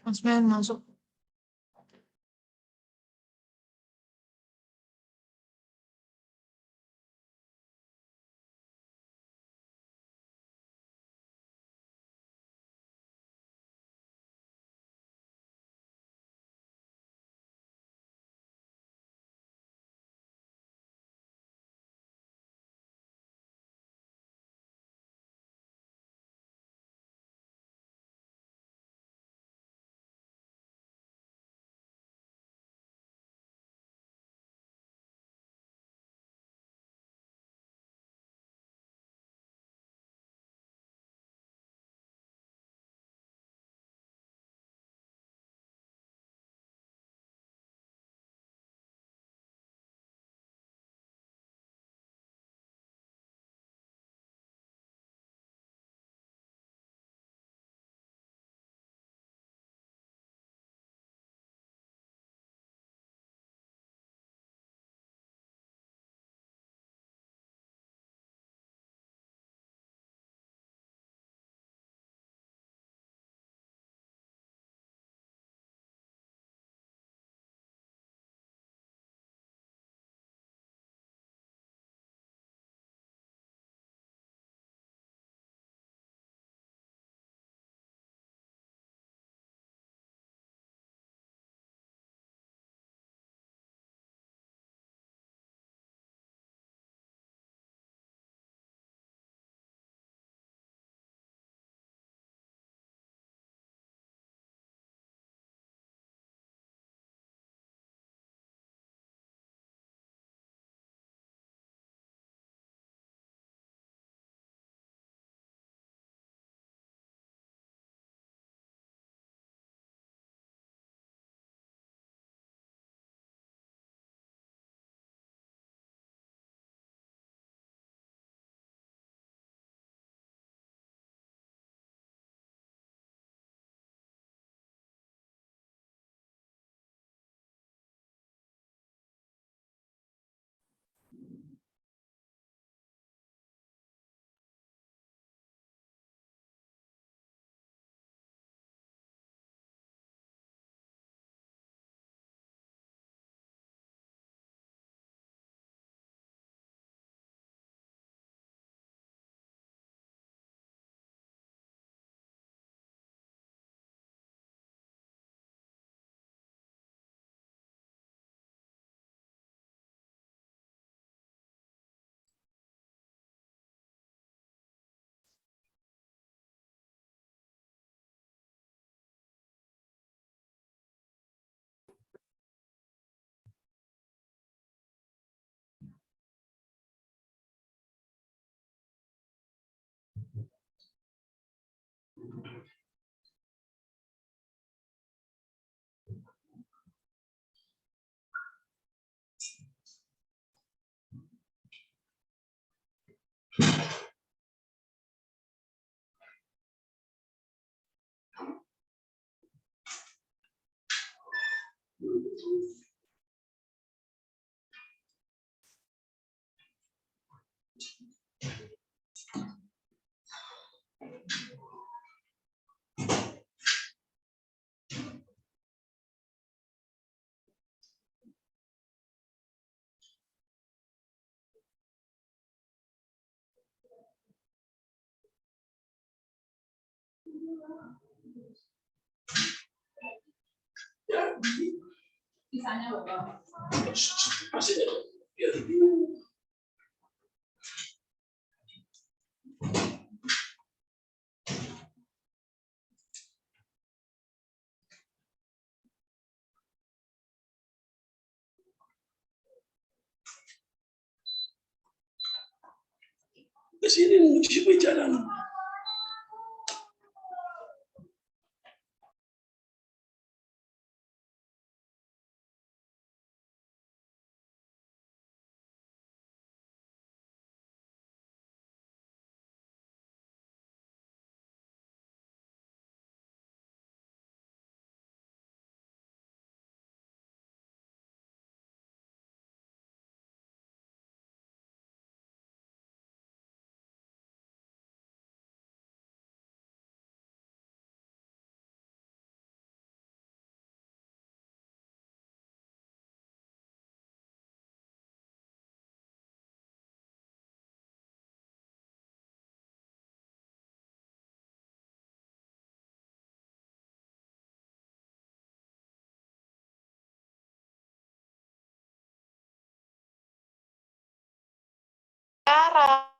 Mas Ben masuk. Kesini menuju jalan. bicara.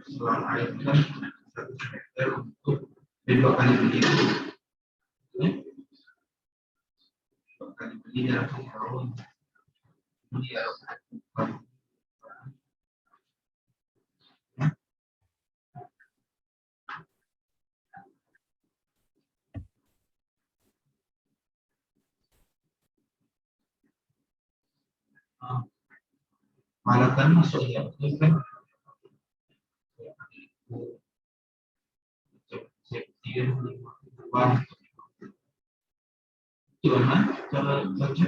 Selang air kan 1 meter untuk 2 kali begitu. 2 kali beli dalam tahun. Ini ya. Malah kan masuk ya, kan? Gimana cara baca?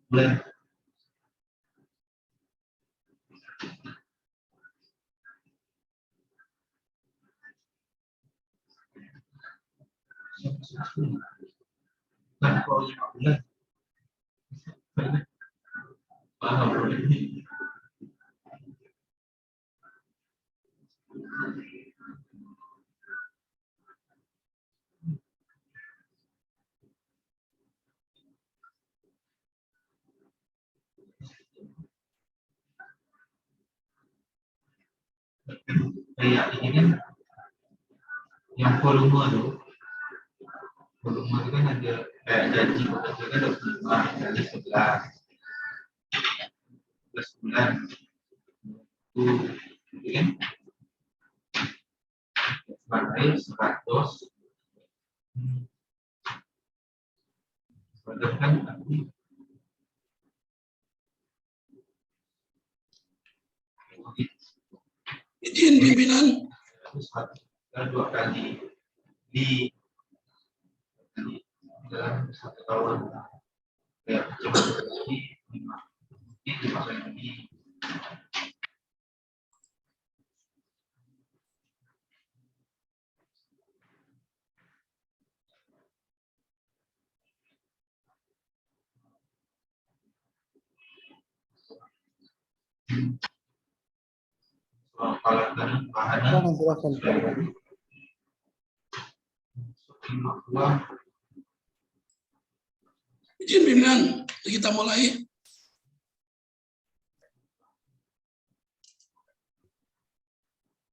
Boleh. Kan kalau 15. Paham ini. Kayak ini kan yang volume itu kan ada kayak gaji pekerja kan ada 11 bulan itu kan sebagai 100 kan Izin pimpinan. 2 kali di dalam 1 tahun ya coba lagi 5 ini dipakai lagi. Soal peralatan bahan Izin pimpinan, kita mulai.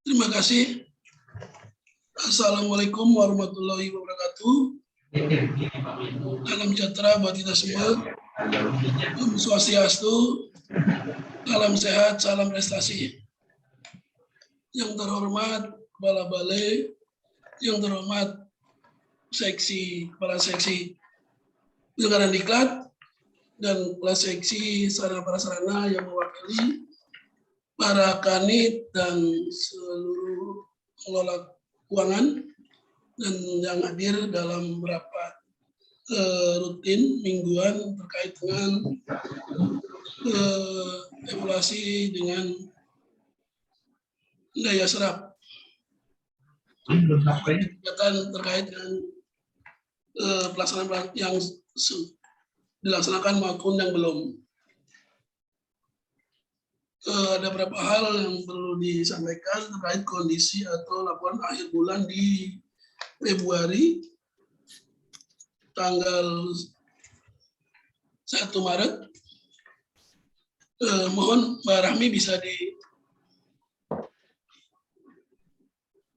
Terima kasih. Assalamualaikum warahmatullahi wabarakatuh. Salam sejahtera buat kita semua. Om Swastiastu. Salam sehat, salam prestasi. Yang terhormat Kepala Balai, yang terhormat Kepala Seksi Penyelenggaraan Diklat, dan Kepala Seksi Sarana Prasarana yang mewakili para kanit dan seluruh pengelola keuangan dan yang hadir dalam rapat rutin mingguan terkait dengan evaluasi dengan daya serap kegiatan terkait dengan pelaksanaan yang dilaksanakan maupun yang belum. Ada beberapa hal yang perlu disampaikan terkait kondisi atau laporan akhir bulan di Februari tanggal 1 Maret. Mohon Mbak Rahmi bisa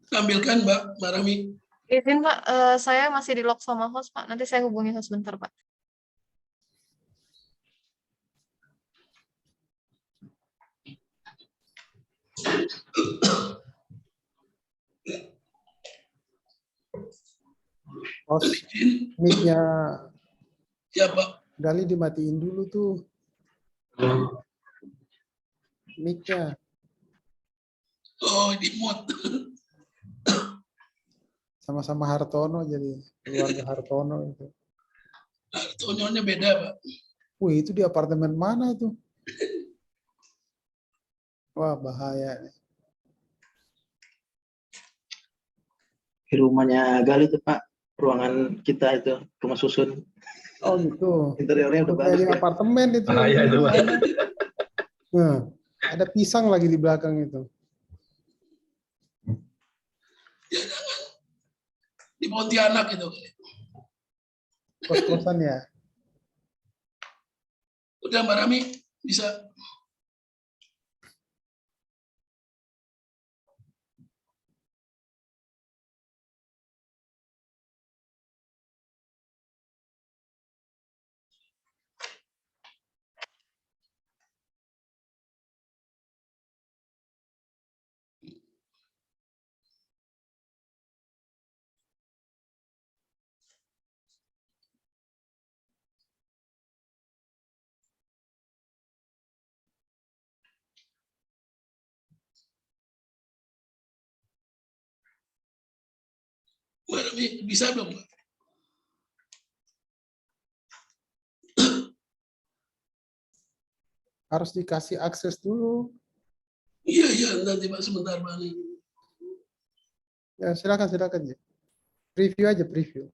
ditampilkan Mbak Rahmi. Izin Pak, saya masih di lock sama host Pak. Nanti saya hubungi host bentar Pak. Host, mic-nya Ya Pak. Gali dimatiin dulu tuh. Mic-nya. Oh, di mute. Sama-sama Hartono jadi keluarga Hartono itu. Hartononya beda Pak. Wih, itu di apartemen mana tuh? Wah, bahaya. Di rumahnya Gali tuh Pak, ruangan kita itu rumah susun. Oh gitu. Interiornya udah Kayak bagus. di Ya. apartemen itu. Bahaya itu, Pak. Nah, ada pisang lagi di belakang itu. Ya jangan. Di Pontianak itu. Kos-kosan ya. Udah Mbak Rami bisa. Mbak Rami bisa belum Mbak? Harus dikasih akses dulu. Iya, nanti Pak sebentar Pak. Ya, silakan. Ya. Preview aja, preview.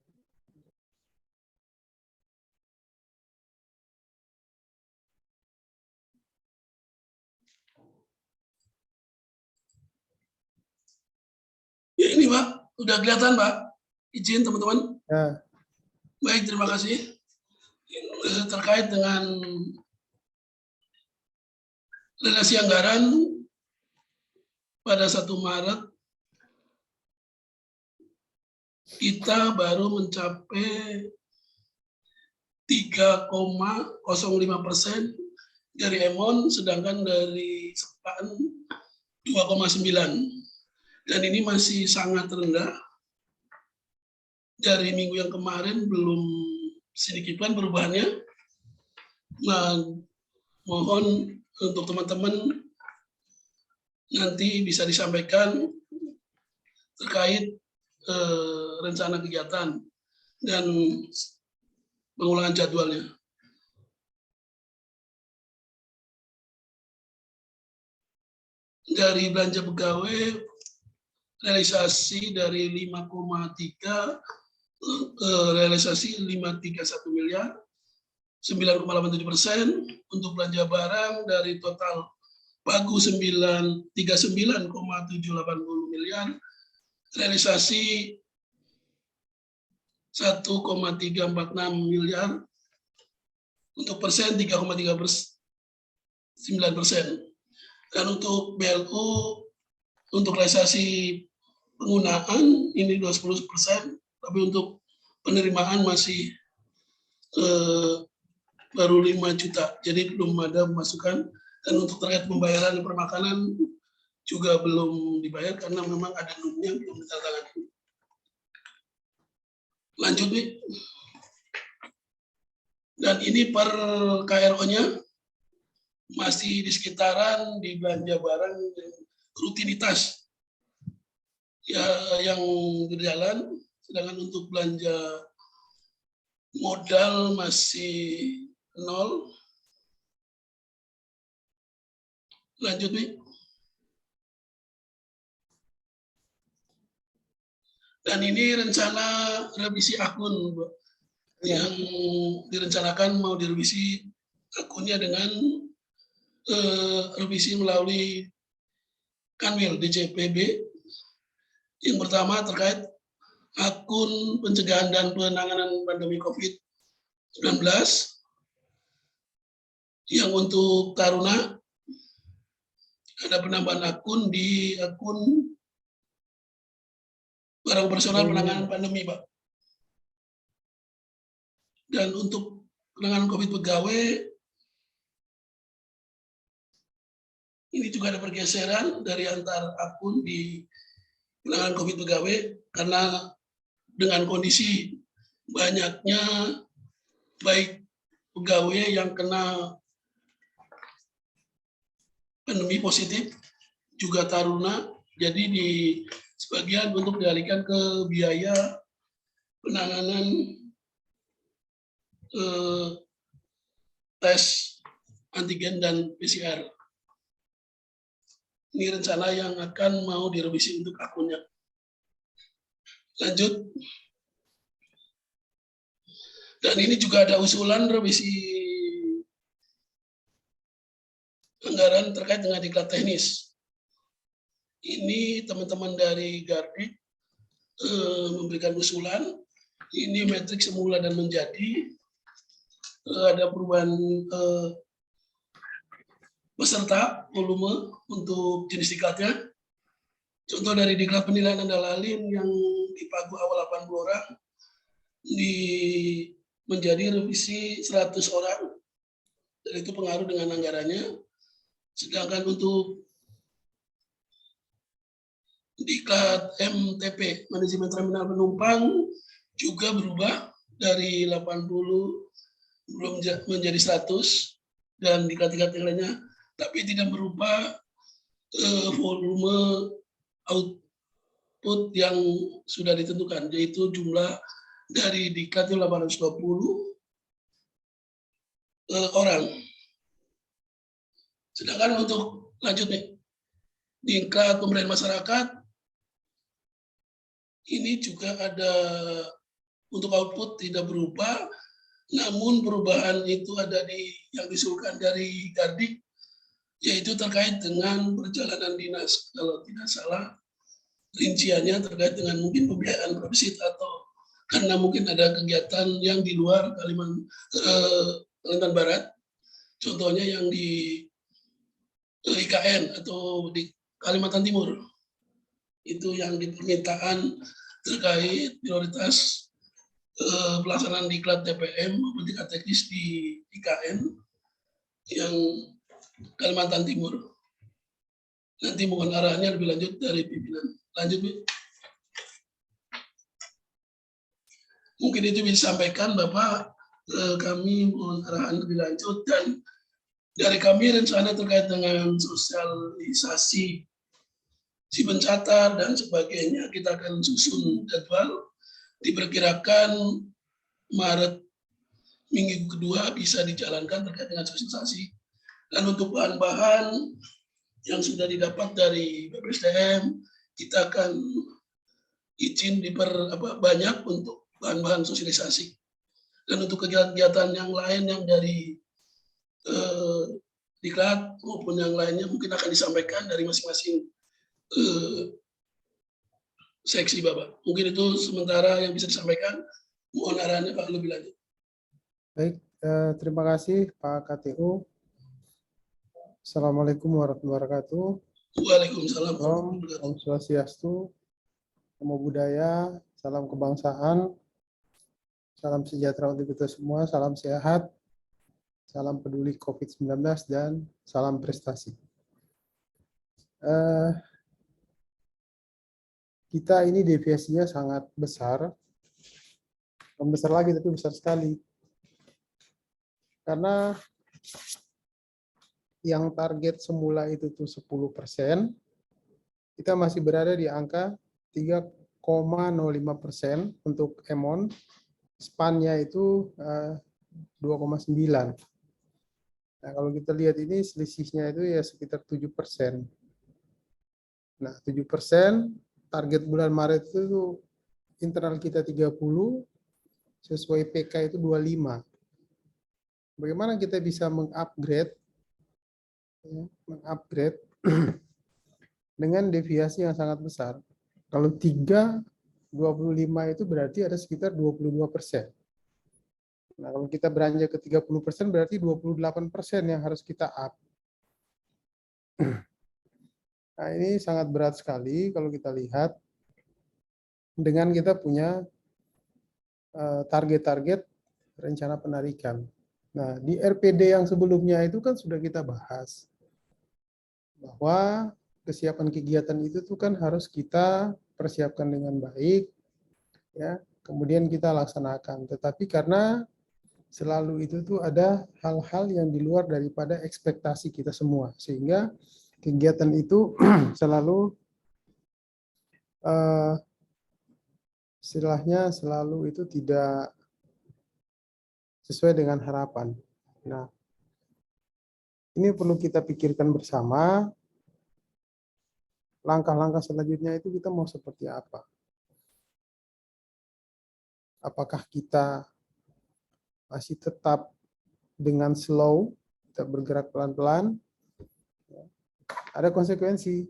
Ya ini Pak, udah kelihatan Pak. Izin teman-teman. Ya. Baik, terima kasih. Terkait dengan relasi anggaran pada 1 Maret kita baru mencapai 3,05% dari EMON, sedangkan dari SEPAN 2,9. Dan ini masih sangat rendah. Dari minggu yang kemarin belum sedikit perubahannya. Nah, mohon untuk teman-teman nanti bisa disampaikan terkait rencana kegiatan dan pengulangan jadwalnya. Dari belanja pegawai, realisasi dari 5,3 realisasi 531 miliar, 9,87%. Untuk belanja barang dari total pagu 39,780 miliar, realisasi 1,346 miliar, untuk persen 3,39%. Dan untuk BLU, untuk realisasi penggunaan ini 20%, tapi untuk penerimaan masih baru 5 juta, jadi belum ada pemasukan. Dan untuk terkait pembayaran permakanan juga belum dibayar karena memang ada NUM-nya belum ditandatangani. Lanjut nih. Dan ini per KRO-nya masih di sekitaran di belanja barang rutinitas ya yang berjalan, sedangkan untuk belanja modal masih 0. Lanjut nih. Dan ini rencana revisi akun, Pak, yang direncanakan mau direvisi akunnya dengan revisi melalui Kanwil DJPB. Yang pertama terkait akun pencegahan dan penanganan pandemi COVID-19 yang untuk Taruna ada penambahan akun di akun barang personal penanganan pandemi, Pak. Dan untuk penanganan COVID pegawai, ini juga ada pergeseran dari antar akun di penanganan COVID pegawai karena dengan kondisi banyaknya baik pegawai yang kena pandemi positif, juga Taruna, jadi di sebagian untuk dialihkan ke biaya penanganan tes antigen dan PCR. Ini rencana yang akan mau direvisi untuk akunnya. Lanjut. Dan ini juga ada usulan revisi anggaran terkait dengan diklat teknis. Ini teman-teman dari Gardik memberikan usulan. Ini metrik semula dan menjadi ada perubahan peserta volume untuk jenis diklatnya. Contoh dari diklat penilaian Andalalin yang dipagu awal 80 orang menjadi revisi 100 orang. Dan itu pengaruh dengan anggarannya. Sedangkan untuk diklat MTP, manajemen terminal penumpang, juga berubah dari 80 belum menjadi 100 dan diklat-diklat yang lainnya, tapi tidak berubah volume output yang sudah ditentukan, yaitu jumlah dari diklat 820 orang. Sedangkan untuk lanjut nih, diklat pemberdayaan masyarakat, ini juga ada untuk output tidak berubah, namun perubahan itu ada yang diusulkan dari Gardik, yaitu terkait dengan perjalanan dinas. Kalau tidak salah, rinciannya terkait dengan mungkin pembiayaan profesit atau karena mungkin ada kegiatan yang di luar Kalimantan Barat, contohnya yang di IKN atau di Kalimantan Timur. Itu yang di permintaan terkait prioritas pelaksanaan diklat TPM maupun diklat teknis di IKN yang Kalimantan Timur. Nanti mohon arahannya lebih lanjut dari pimpinan. Lanjut, Bu. Mungkin itu bisa disampaikan Bapak, kami mohon arahan lebih lanjut, dan dari kami rencana terkait dengan sosialisasi si pencatat dan sebagainya, kita akan susun jadwal, diperkirakan Maret minggu kedua bisa dijalankan terkait dengan sosialisasi. Dan untuk bahan-bahan yang sudah didapat dari BPSDM, kita akan izin banyak untuk bahan-bahan sosialisasi. Dan untuk kegiatan yang lain yang dari diklat maupun yang lainnya mungkin akan disampaikan dari masing-masing seksi Bapak. Mungkin itu sementara yang bisa disampaikan. Mohon arahannya Pak lebih lanjut. Baik, terima kasih Pak KTU. Assalamualaikum warahmatullahi wabarakatuh. Waalaikumsalam. Om Swastiastu, Namo Buddhaya, salam kebangsaan, salam sejahtera untuk kita semua, salam sehat, salam peduli COVID-19, dan salam prestasi. Kita ini deviasinya sangat besar, bukan besar lagi tapi besar sekali. Karena yang target semula itu tuh 10%, kita masih berada di angka 3,05% untuk amount, span-nya itu 2,9. Nah, kalau kita lihat ini selisihnya itu ya sekitar 7%. Nah, 7%, target bulan Maret itu internal kita 30, sesuai PK itu 25. Bagaimana kita bisa mengupgrade dengan deviasi yang sangat besar? Kalau 3,25 itu berarti ada sekitar 22%. Nah, kalau kita beranjak ke 30% berarti 28% yang harus kita up. Nah, ini sangat berat sekali kalau kita lihat dengan kita punya target-target rencana penarikan. Nah, di RPD yang sebelumnya itu kan sudah kita bahas bahwa kesiapan kegiatan itu tuh kan harus kita persiapkan dengan baik, ya, kemudian kita laksanakan. Tetapi karena selalu itu tuh ada hal-hal yang di luar daripada ekspektasi kita semua, sehingga kegiatan itu selalu istilahnya selalu itu tidak sesuai dengan harapan. Nah, ini perlu kita pikirkan bersama. Langkah-langkah selanjutnya itu kita mau seperti apa? Apakah kita masih tetap dengan slow, kita bergerak pelan-pelan? Ada konsekuensi.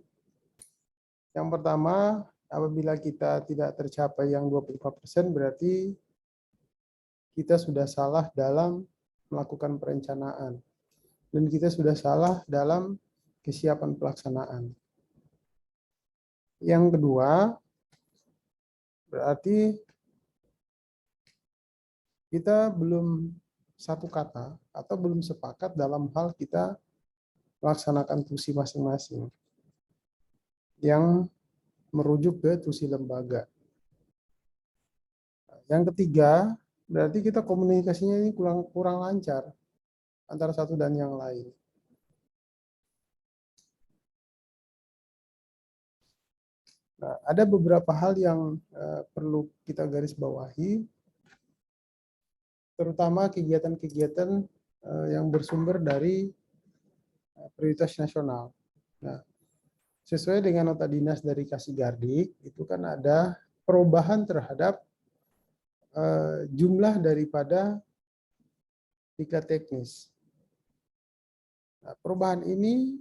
Yang pertama, apabila kita tidak tercapai yang 25%, berarti kita sudah salah dalam melakukan perencanaan. Dan kita sudah salah dalam kesiapan pelaksanaan. Yang kedua, berarti kita belum satu kata atau belum sepakat dalam hal kita melaksanakan tusi masing-masing yang merujuk ke tusi lembaga. Yang ketiga, berarti kita komunikasinya ini kurang lancar antara satu dan yang lain. Nah, ada beberapa hal yang perlu kita garis bawahi, terutama kegiatan-kegiatan yang bersumber dari prioritas nasional. Nah, sesuai dengan nota dinas dari Kasih-Gardik, itu kan ada perubahan terhadap jumlah daripada diklat teknis. Nah, perubahan ini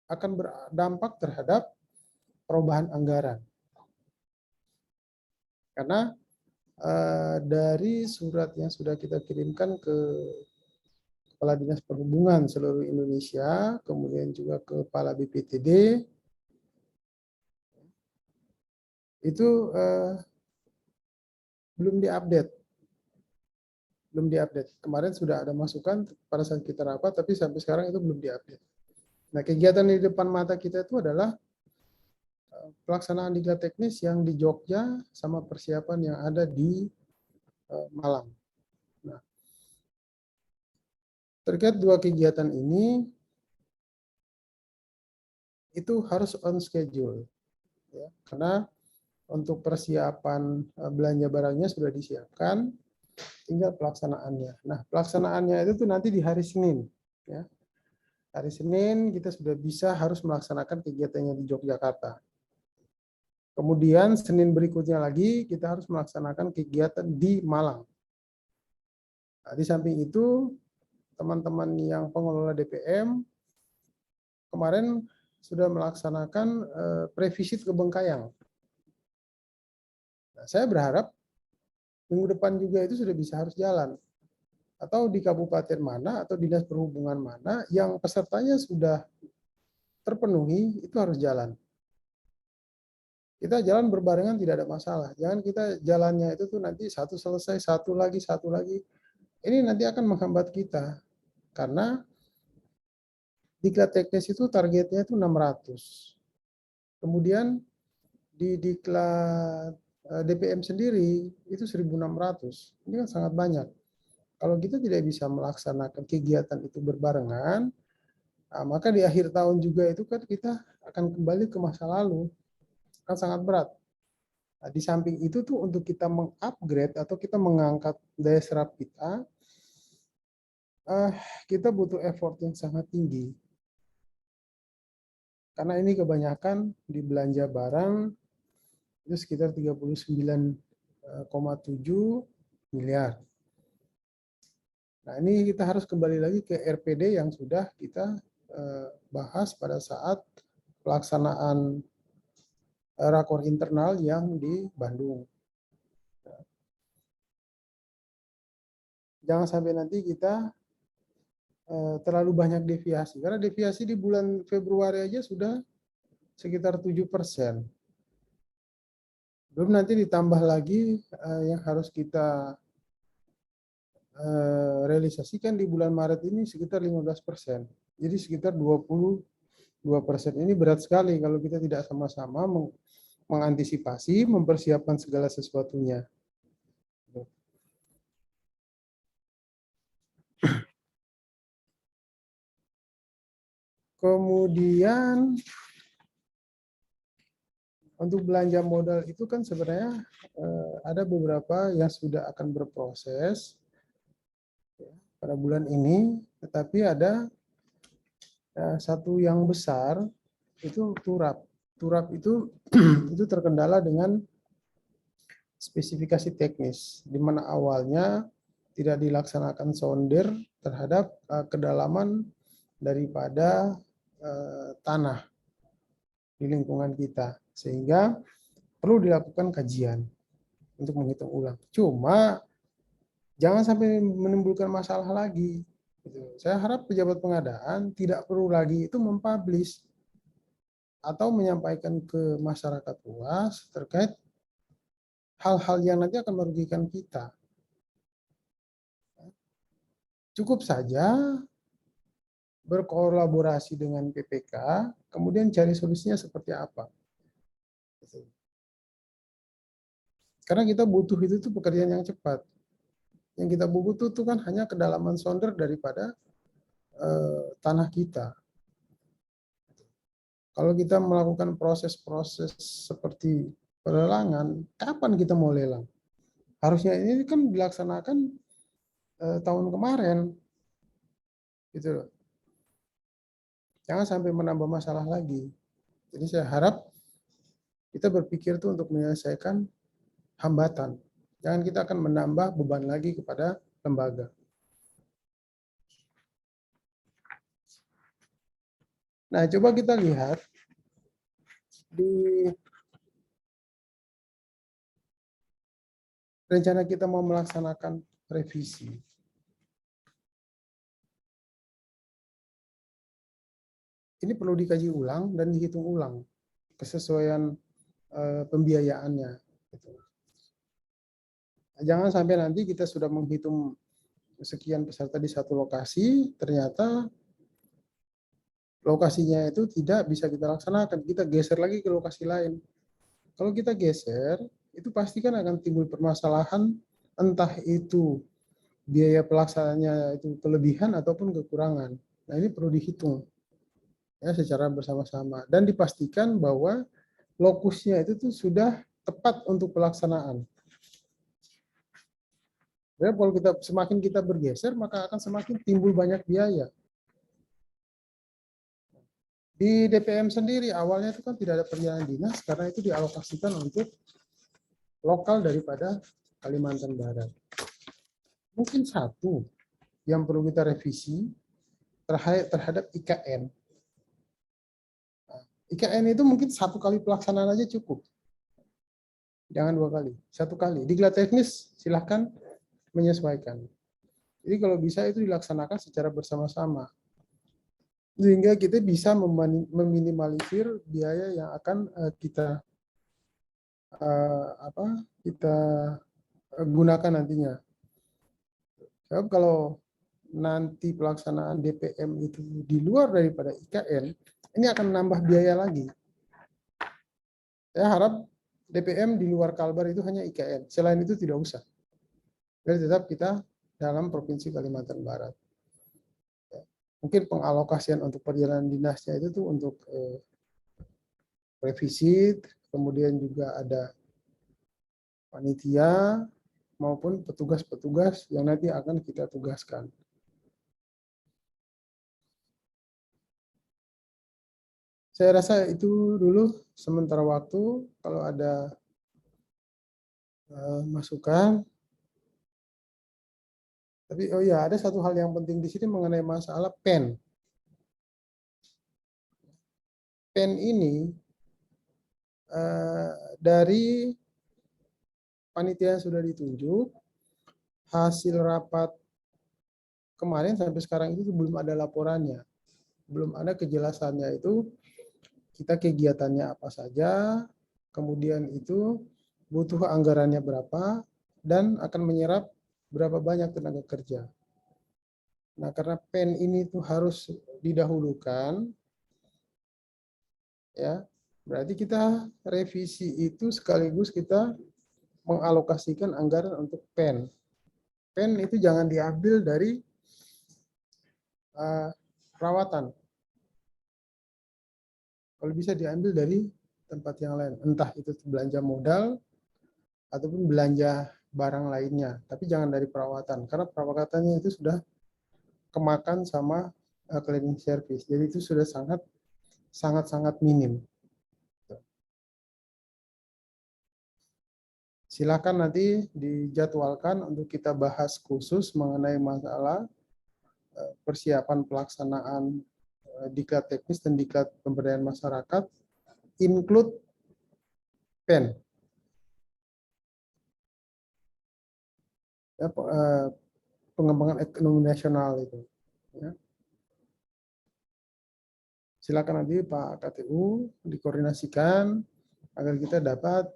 akan berdampak terhadap perubahan anggaran. Karena dari surat yang sudah kita kirimkan ke Kepala Dinas Perhubungan seluruh Indonesia, kemudian juga ke Kepala BPTD, itu belum diupdate. Kemarin sudah ada masukan pada saat kita rapat, tapi sampai sekarang itu belum diupdate. Nah, kegiatan di depan mata kita itu adalah pelaksanaan diklat teknis yang di Jogja sama persiapan yang ada di Malang. Nah, terkait dua kegiatan ini itu harus on schedule, ya, karena untuk persiapan belanja barangnya sudah disiapkan, tinggal pelaksanaannya. Nah, pelaksanaannya itu tuh nanti di hari Senin, ya. Hari Senin kita sudah bisa harus melaksanakan kegiatannya di Yogyakarta. Kemudian Senin berikutnya lagi kita harus melaksanakan kegiatan di Malang. Nah, di samping itu teman-teman yang pengelola DPM kemarin sudah melaksanakan previsit ke Bengkayang. Nah, saya berharap minggu depan juga itu sudah bisa harus jalan. Atau di kabupaten mana atau dinas perhubungan mana yang pesertanya sudah terpenuhi itu harus jalan. Kita jalan berbarengan tidak ada masalah. Jangan kita jalannya itu tuh nanti satu selesai, satu lagi. Ini nanti akan menghambat kita. Karena diklat teknis itu targetnya itu 600. Kemudian di diklat DPM sendiri itu 1.600. Ini kan sangat banyak. Kalau kita tidak bisa melaksanakan kegiatan itu berbarengan, Nah, maka di akhir tahun juga itu kan kita akan kembali ke masa lalu, kan sangat berat. Nah, di samping itu tuh untuk kita mengupgrade atau kita mengangkat daya serap kita butuh effort yang sangat tinggi. Karena ini kebanyakan di belanja barang itu sekitar 39,7 miliar. Nah, ini kita harus kembali lagi ke RPD yang sudah kita bahas pada saat pelaksanaan rakor internal yang di Bandung. Jangan sampai nanti kita terlalu banyak deviasi, karena deviasi di bulan Februari aja sudah sekitar 7%. Belum nanti ditambah lagi yang harus kita realisasikan di bulan Maret ini sekitar 15%. Jadi sekitar 22%. Ini berat sekali kalau kita tidak sama-sama mengantisipasi, mempersiapkan segala sesuatunya. Kemudian untuk belanja modal itu kan sebenarnya ada beberapa yang sudah akan berproses pada bulan ini, tetapi ada satu yang besar itu turap. Turap itu itu terkendala dengan spesifikasi teknis, di mana awalnya tidak dilaksanakan sonder terhadap kedalaman daripada tanah di lingkungan kita, sehingga perlu dilakukan kajian untuk menghitung ulang. Cuma jangan sampai menimbulkan masalah lagi. Saya harap pejabat pengadaan tidak perlu lagi itu mempublish atau menyampaikan ke masyarakat luas terkait hal-hal yang nanti akan merugikan kita. Cukup saja berkolaborasi dengan PPK, kemudian cari solusinya seperti apa. Karena kita butuh itu tuh pekerjaan yang cepat. Yang kita butuh itu kan hanya kedalaman sonder daripada tanah kita. Kalau kita melakukan proses-proses seperti pelelangan, kapan kita mau lelang? Harusnya ini kan dilaksanakan tahun kemarin, gitu loh. Jangan sampai menambah masalah lagi. Jadi saya harap kita berpikir itu untuk menyelesaikan hambatan. Jangan kita akan menambah beban lagi kepada lembaga. Nah, coba kita lihat di rencana kita mau melaksanakan revisi. Ini perlu dikaji ulang dan dihitung ulang kesesuaian pembiayaannya. Jangan sampai nanti kita sudah menghitung sekian peserta di satu lokasi, ternyata lokasinya itu tidak bisa kita laksanakan. Kita geser lagi ke lokasi lain. Kalau kita geser, itu pasti kan akan timbul permasalahan, entah itu biaya pelaksanaannya itu kelebihan ataupun kekurangan. Nah, ini perlu dihitung ya secara bersama-sama dan dipastikan bahwa lokusnya itu tuh sudah tepat untuk pelaksanaan. Ya, kalau semakin kita bergeser, maka akan semakin timbul banyak biaya. Di DPM sendiri awalnya itu kan tidak ada perjalanan dinas karena itu dialokasikan untuk lokal daripada Kalimantan Barat. Mungkin satu yang perlu kita revisi terhadap IKN. IKN itu mungkin satu kali pelaksanaan aja cukup. Jangan 2 kali, 1 kali. Diklat teknis silahkan menyesuaikan. Jadi kalau bisa itu dilaksanakan secara bersama-sama. Sehingga kita bisa meminimalisir biaya yang akan kita gunakan nantinya. Sebab kalau nanti pelaksanaan DPM itu di luar daripada IKN, ini akan menambah biaya lagi. Saya harap DPM di luar Kalbar itu hanya IKN. Selain itu tidak usah. Jadi tetap kita dalam Provinsi Kalimantan Barat. mungkin pengalokasian untuk perjalanan dinasnya itu tuh untuk revisi, kemudian juga ada panitia maupun petugas-petugas yang nanti akan kita tugaskan. Saya rasa itu dulu sementara waktu. Kalau ada masukan. Tapi oh ya, ada satu hal yang penting di sini mengenai masalah pen. Pen ini dari panitia yang sudah ditunjuk, hasil rapat kemarin sampai sekarang itu belum ada laporannya, belum ada kejelasannya itu kita kegiatannya apa saja, kemudian itu butuh anggarannya berapa, dan akan menyerap berapa banyak tenaga kerja. Nah, karena pen ini tuh harus didahulukan, ya, berarti kita revisi itu sekaligus kita mengalokasikan anggaran untuk pen. Pen itu jangan diambil dari perawatan. Kalau bisa diambil dari tempat yang lain, entah itu belanja modal ataupun belanja barang lainnya, tapi jangan dari perawatan, karena perawatannya itu sudah kemakan sama cleaning service, jadi itu sudah sangat minim. Silakan nanti dijadwalkan untuk kita bahas khusus mengenai masalah persiapan pelaksanaan diklat teknis dan diklat pemberdayaan masyarakat, include pen. Ya, pengembangan ekonomi nasional itu. Ya. Silakan nanti Pak KTU dikoordinasikan agar kita dapat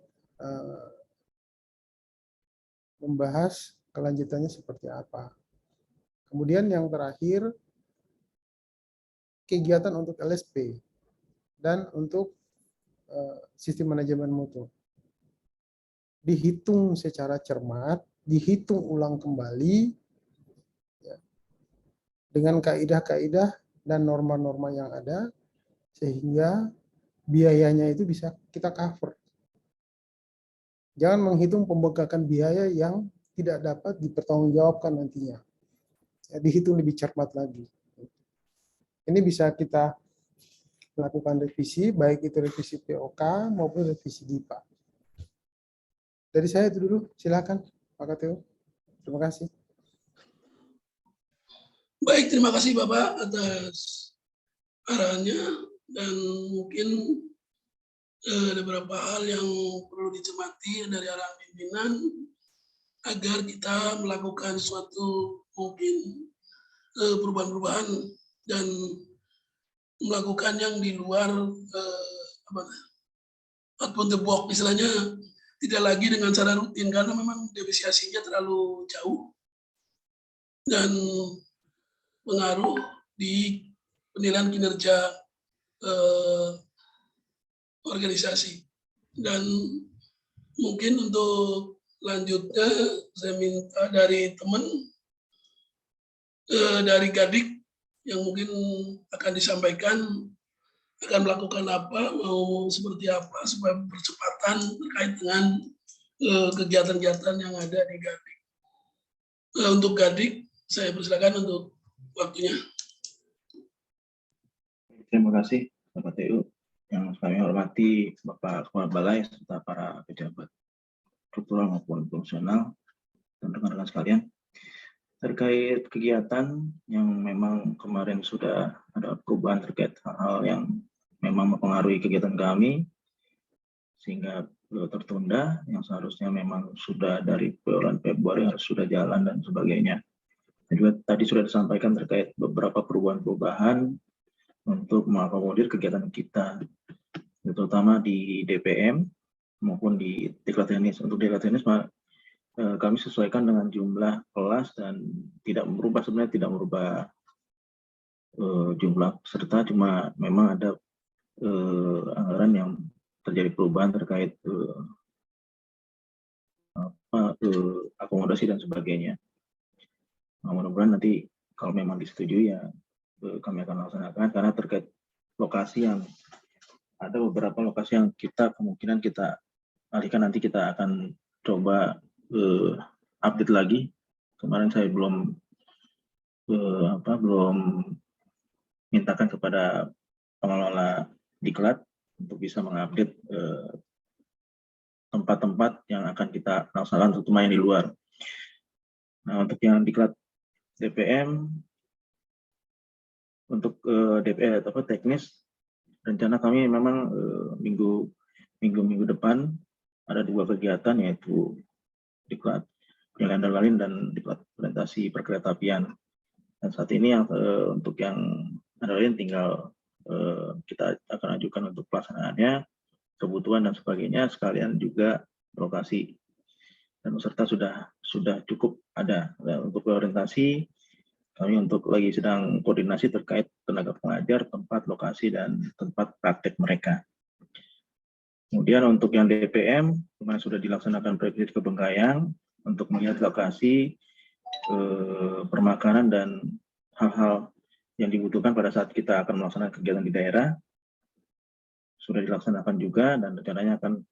membahas kelanjutannya seperti apa. Kemudian yang terakhir, kegiatan untuk LSP dan untuk sistem manajemen mutu. Dihitung secara cermat, dihitung ulang kembali ya, dengan kaidah-kaidah dan norma-norma yang ada, sehingga biayanya itu bisa kita cover. Jangan menghitung pembengkakan biaya yang tidak dapat dipertanggungjawabkan nantinya. Ya, dihitung lebih cermat lagi. Ini bisa kita melakukan revisi, baik itu revisi POK maupun revisi DIPA. Dari saya itu dulu, silakan Pak KTU. Terima kasih. Baik, terima kasih Bapak atas arahannya, dan mungkin ada beberapa hal yang perlu dicermati dari arahan pimpinan agar kita melakukan suatu mungkin perubahan-perubahan dan melakukan yang di luar out of the box, istilahnya tidak lagi dengan cara rutin karena memang depresiasinya terlalu jauh dan pengaruh di penilaian kinerja organisasi. Dan mungkin untuk lanjutnya saya minta dari teman dari Gadik yang mungkin akan disampaikan akan melakukan apa, mau seperti apa supaya percepatan terkait dengan kegiatan-kegiatan yang ada di Gadik. Untuk Gadik, saya persilakan untuk waktunya. Terima kasih Bapak TU. Yang kami hormati Bapak Kepala Balai serta para pejabat struktural maupun fungsional dan rekan-rekan sekalian. Terkait kegiatan yang memang kemarin sudah ada perubahan terkait hal-hal yang memang mempengaruhi kegiatan kami sehingga tertunda, yang seharusnya memang sudah dari bulan Februari harus sudah jalan dan sebagainya. Dan juga tadi sudah disampaikan terkait beberapa perubahan-perubahan untuk mengakomodir kegiatan kita, terutama di DPM maupun di diklat teknis. Untuk diklat teknis kami sesuaikan dengan jumlah kelas dan sebenarnya tidak merubah jumlah peserta, cuma memang ada anggaran yang terjadi perubahan terkait akomodasi dan sebagainya. Mudah-mudahan nanti kalau memang disetujui ya kami akan laksanakan, karena terkait lokasi yang ada beberapa lokasi yang kemungkinan kita alihkan, nanti kita akan coba update lagi. Kemarin saya belum mintakan kepada pengelola Diklat untuk bisa mengupdate tempat-tempat yang akan kita laksanakan, terutama yang di luar. Nah, untuk yang Diklat DPM, untuk DPM teknis, rencana kami memang minggu depan ada 2 kegiatan, yaitu Diklat penilaian lalin dan Diklat orientasi perkeretaapian. Dan saat ini yang untuk yang lain tinggal kita akan ajukan untuk pelaksanaannya, kebutuhan dan sebagainya, sekalian juga lokasi. Dan peserta sudah cukup ada. Dan untuk orientasi, kami lagi sedang koordinasi terkait tenaga pengajar, tempat, lokasi, dan tempat praktek mereka. Kemudian untuk yang DPM, kemarin sudah dilaksanakan pre-visit ke Bengkayang untuk melihat lokasi, permakanan, dan hal-hal yang dibutuhkan pada saat kita akan melaksanakan kegiatan di daerah. Sudah dilaksanakan juga, dan rencananya akan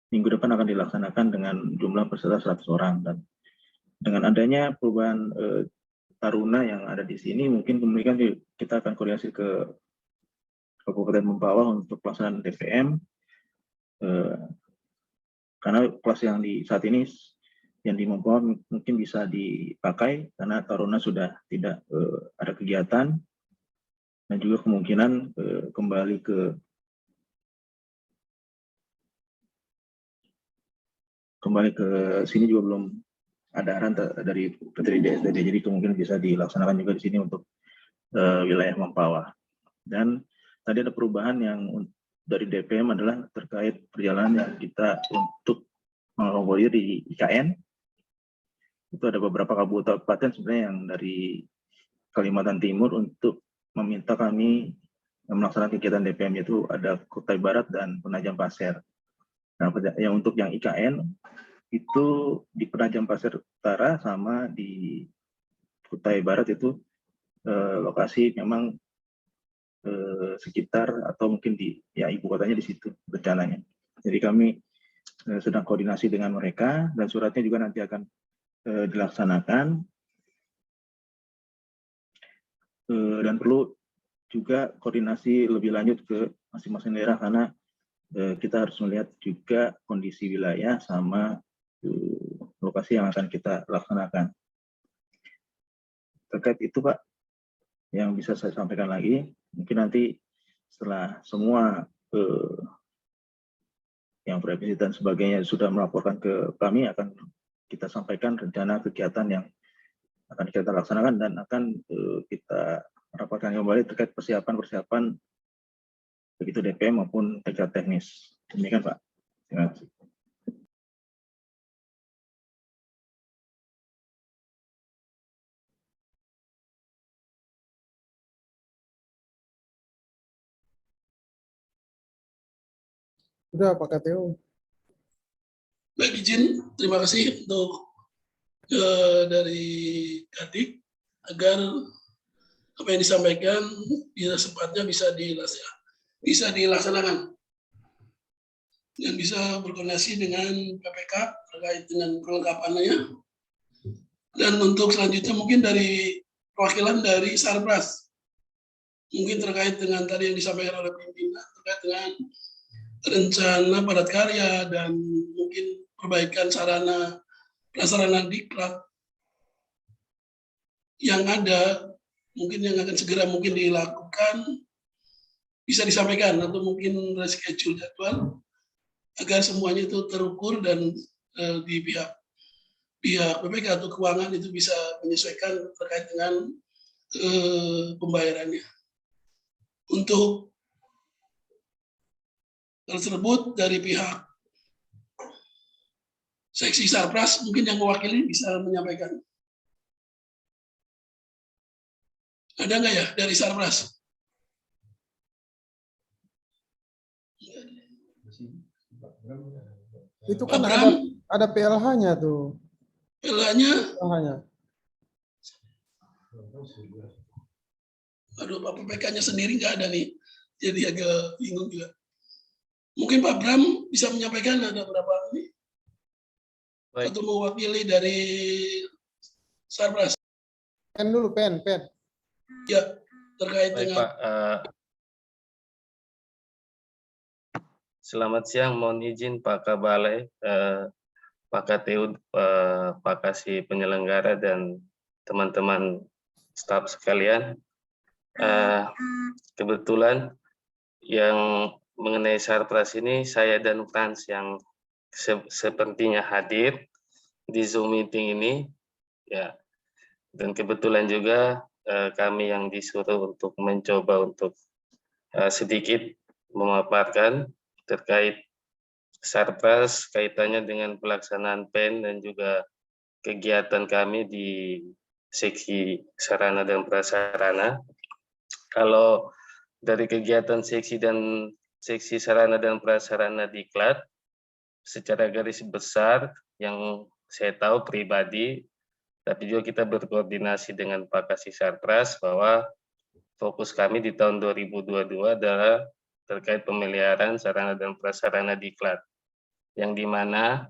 minggu depan akan dilaksanakan dengan jumlah peserta 100 orang. Dan dengan adanya perubahan taruna yang ada di sini, mungkin kemudian kita akan koordinasi ke Kabupaten Mempawah untuk pelaksanaan DPM, karena kelas yang saat ini yang di Mempawah mungkin bisa dipakai karena taruna sudah tidak ada kegiatan, dan juga kemungkinan kembali ke sini juga belum ada arahan dari Menteri DSDD, jadi kemungkinan bisa dilaksanakan juga di sini untuk wilayah Mempawah. Dan tadi ada perubahan yang dari DPM adalah terkait perjalanan yang kita untuk mengakomodir di IKN. Itu ada beberapa kabupaten sebenarnya yang dari Kalimantan Timur untuk meminta kami melaksanakan kegiatan DPM, yaitu ada Kutai Barat dan Penajam Pasir. Nah, yang untuk yang IKN itu di Penajam Pasir Utara sama di Kutai Barat itu lokasi memang sekitar atau mungkin ibu kotanya di situ rencananya. Jadi kami sedang koordinasi dengan mereka, dan suratnya juga nanti akan dilaksanakan. Dan perlu juga koordinasi lebih lanjut ke masing-masing daerah, karena kita harus melihat juga kondisi wilayah sama lokasi yang akan kita laksanakan. Terkait itu, Pak, yang bisa saya sampaikan lagi, mungkin nanti setelah semua yang revisi dan sebagainya sudah melaporkan ke kami, akan kita sampaikan rencana kegiatan yang akan kita laksanakan, dan akan kita rapatkan kembali terkait persiapan begitu DPM maupun teknis. Demikian, Pak. Terima kasih. Sudah, Pak KTU. Baik, izin, terima kasih untuk dari Kadik, agar apa yang disampaikan bila sepatnya bisa dilaksanakan dan bisa berkoordinasi dengan PPK terkait dengan perlengkapannya. Dan untuk selanjutnya mungkin dari perwakilan dari Sarpras, mungkin terkait dengan tadi yang disampaikan oleh pimpinan terkait dengan rencana padat karya dan mungkin perbaikan sarana prasarana Diklat yang ada, mungkin yang akan segera mungkin dilakukan, bisa disampaikan atau mungkin reschedule jadwal agar semuanya itu terukur, dan di pihak PPK atau keuangan itu bisa menyesuaikan terkait dengan pembayarannya. Untuk tersebut dari pihak seksi Sarpras mungkin yang mewakili bisa menyampaikan. Ada nggak ya dari Sarpras? Itu kan Abraham, ada PLH-nya tuh. PLH-nya PLH-nya. Aduh, Pak PPK-nya sendiri nggak ada nih, jadi agak bingung juga. Mungkin Pak Bram bisa menyampaikan ada berapa ini Baik. atau mewakili dari Sarpras. Pen dulu, pen. Ya, terkait Baik dengan Pak, selamat siang, mohon izin Pak Kabalai, Pak KTU, Pak Kasih penyelenggara dan teman-teman staf sekalian. Kebetulan yang mengenai Sarpras ini saya dan Frans yang sepertinya hadir di Zoom meeting ini, ya. Dan kebetulan juga kami yang disuruh untuk mencoba untuk sedikit memaparkan terkait Sarpras kaitannya dengan pelaksanaan PEN dan juga kegiatan kami di seksi sarana dan prasarana. Kalau dari kegiatan seksi sarana dan prasarana Diklat, secara garis besar yang saya tahu pribadi, tapi juga kita berkoordinasi dengan Pak Kasih Sarpras bahwa fokus kami di tahun 2022 adalah terkait pemeliharaan sarana dan prasarana Diklat, yang dimana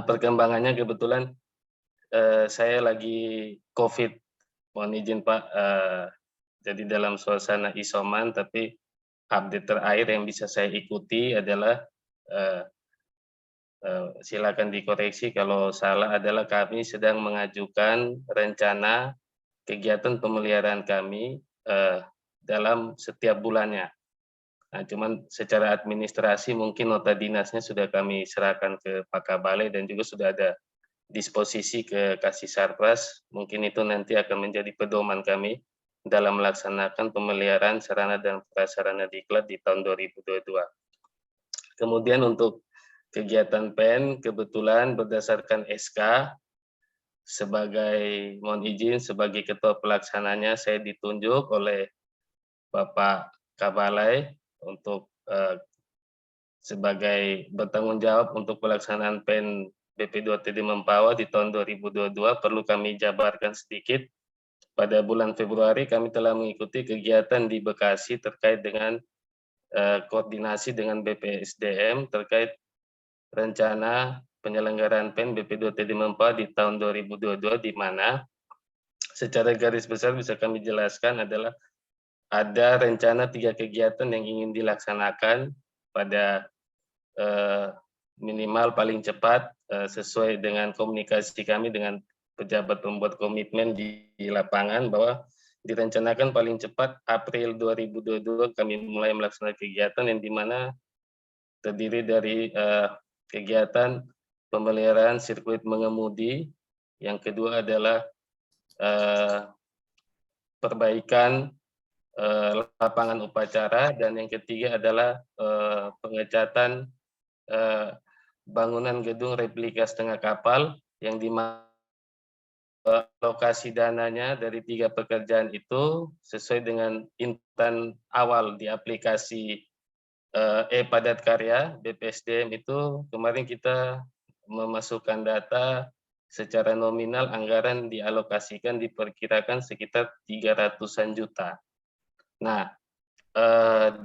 perkembangannya kebetulan saya lagi COVID, mohon izin Pak, jadi dalam suasana isoman, tapi update terakhir yang bisa saya ikuti adalah silakan dikoreksi kalau salah, adalah kami sedang mengajukan rencana kegiatan pemeliharaan kami dalam setiap bulannya. Nah, cuman secara administrasi mungkin nota dinasnya sudah kami serahkan ke Pak Kabalai dan juga sudah ada disposisi ke Kasih Sarpras. Mungkin itu nanti akan menjadi pedoman kami dalam melaksanakan pemeliharaan sarana dan prasarana Diklat di tahun 2022. Kemudian untuk kegiatan PEN, kebetulan berdasarkan SK, sebagai, mohon izin, sebagai ketua pelaksananya saya ditunjuk oleh Bapak Kabalai untuk sebagai bertanggung jawab untuk pelaksanaan PEN BP2TD Mempawah di tahun 2022. Perlu kami jabarkan sedikit. Pada bulan Februari kami telah mengikuti kegiatan di Bekasi terkait dengan koordinasi dengan BPSDM terkait rencana penyelenggaraan PEN BP2TD Mempawah di tahun 2022, di mana secara garis besar bisa kami jelaskan adalah ada rencana 3 kegiatan yang ingin dilaksanakan pada minimal paling cepat sesuai dengan komunikasi kami dengan pejabat pembuat komitmen di lapangan, bahwa direncanakan paling cepat April 2022 kami mulai melaksanakan kegiatan yang dimana terdiri dari kegiatan pemeliharaan sirkuit mengemudi, yang kedua adalah perbaikan lapangan upacara, dan yang ketiga adalah pengecatan bangunan gedung replika setengah kapal, yang dimana lokasi dananya dari 3 pekerjaan itu sesuai dengan intan awal di aplikasi padat karya BPSDM itu. Kemarin kita memasukkan data secara nominal, anggaran dialokasikan diperkirakan sekitar 300-an juta. Nah,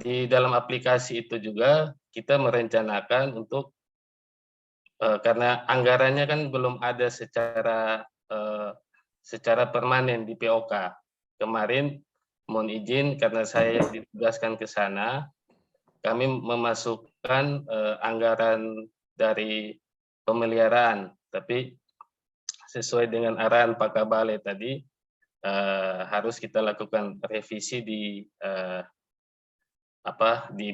di dalam aplikasi itu juga kita merencanakan untuk karena anggarannya kan belum ada secara permanen di POK. Kemarin mohon izin karena saya ditugaskan ke sana, kami memasukkan anggaran dari pemeliharaan, tapi sesuai dengan arahan Pak Kabalai tadi, harus kita lakukan revisi di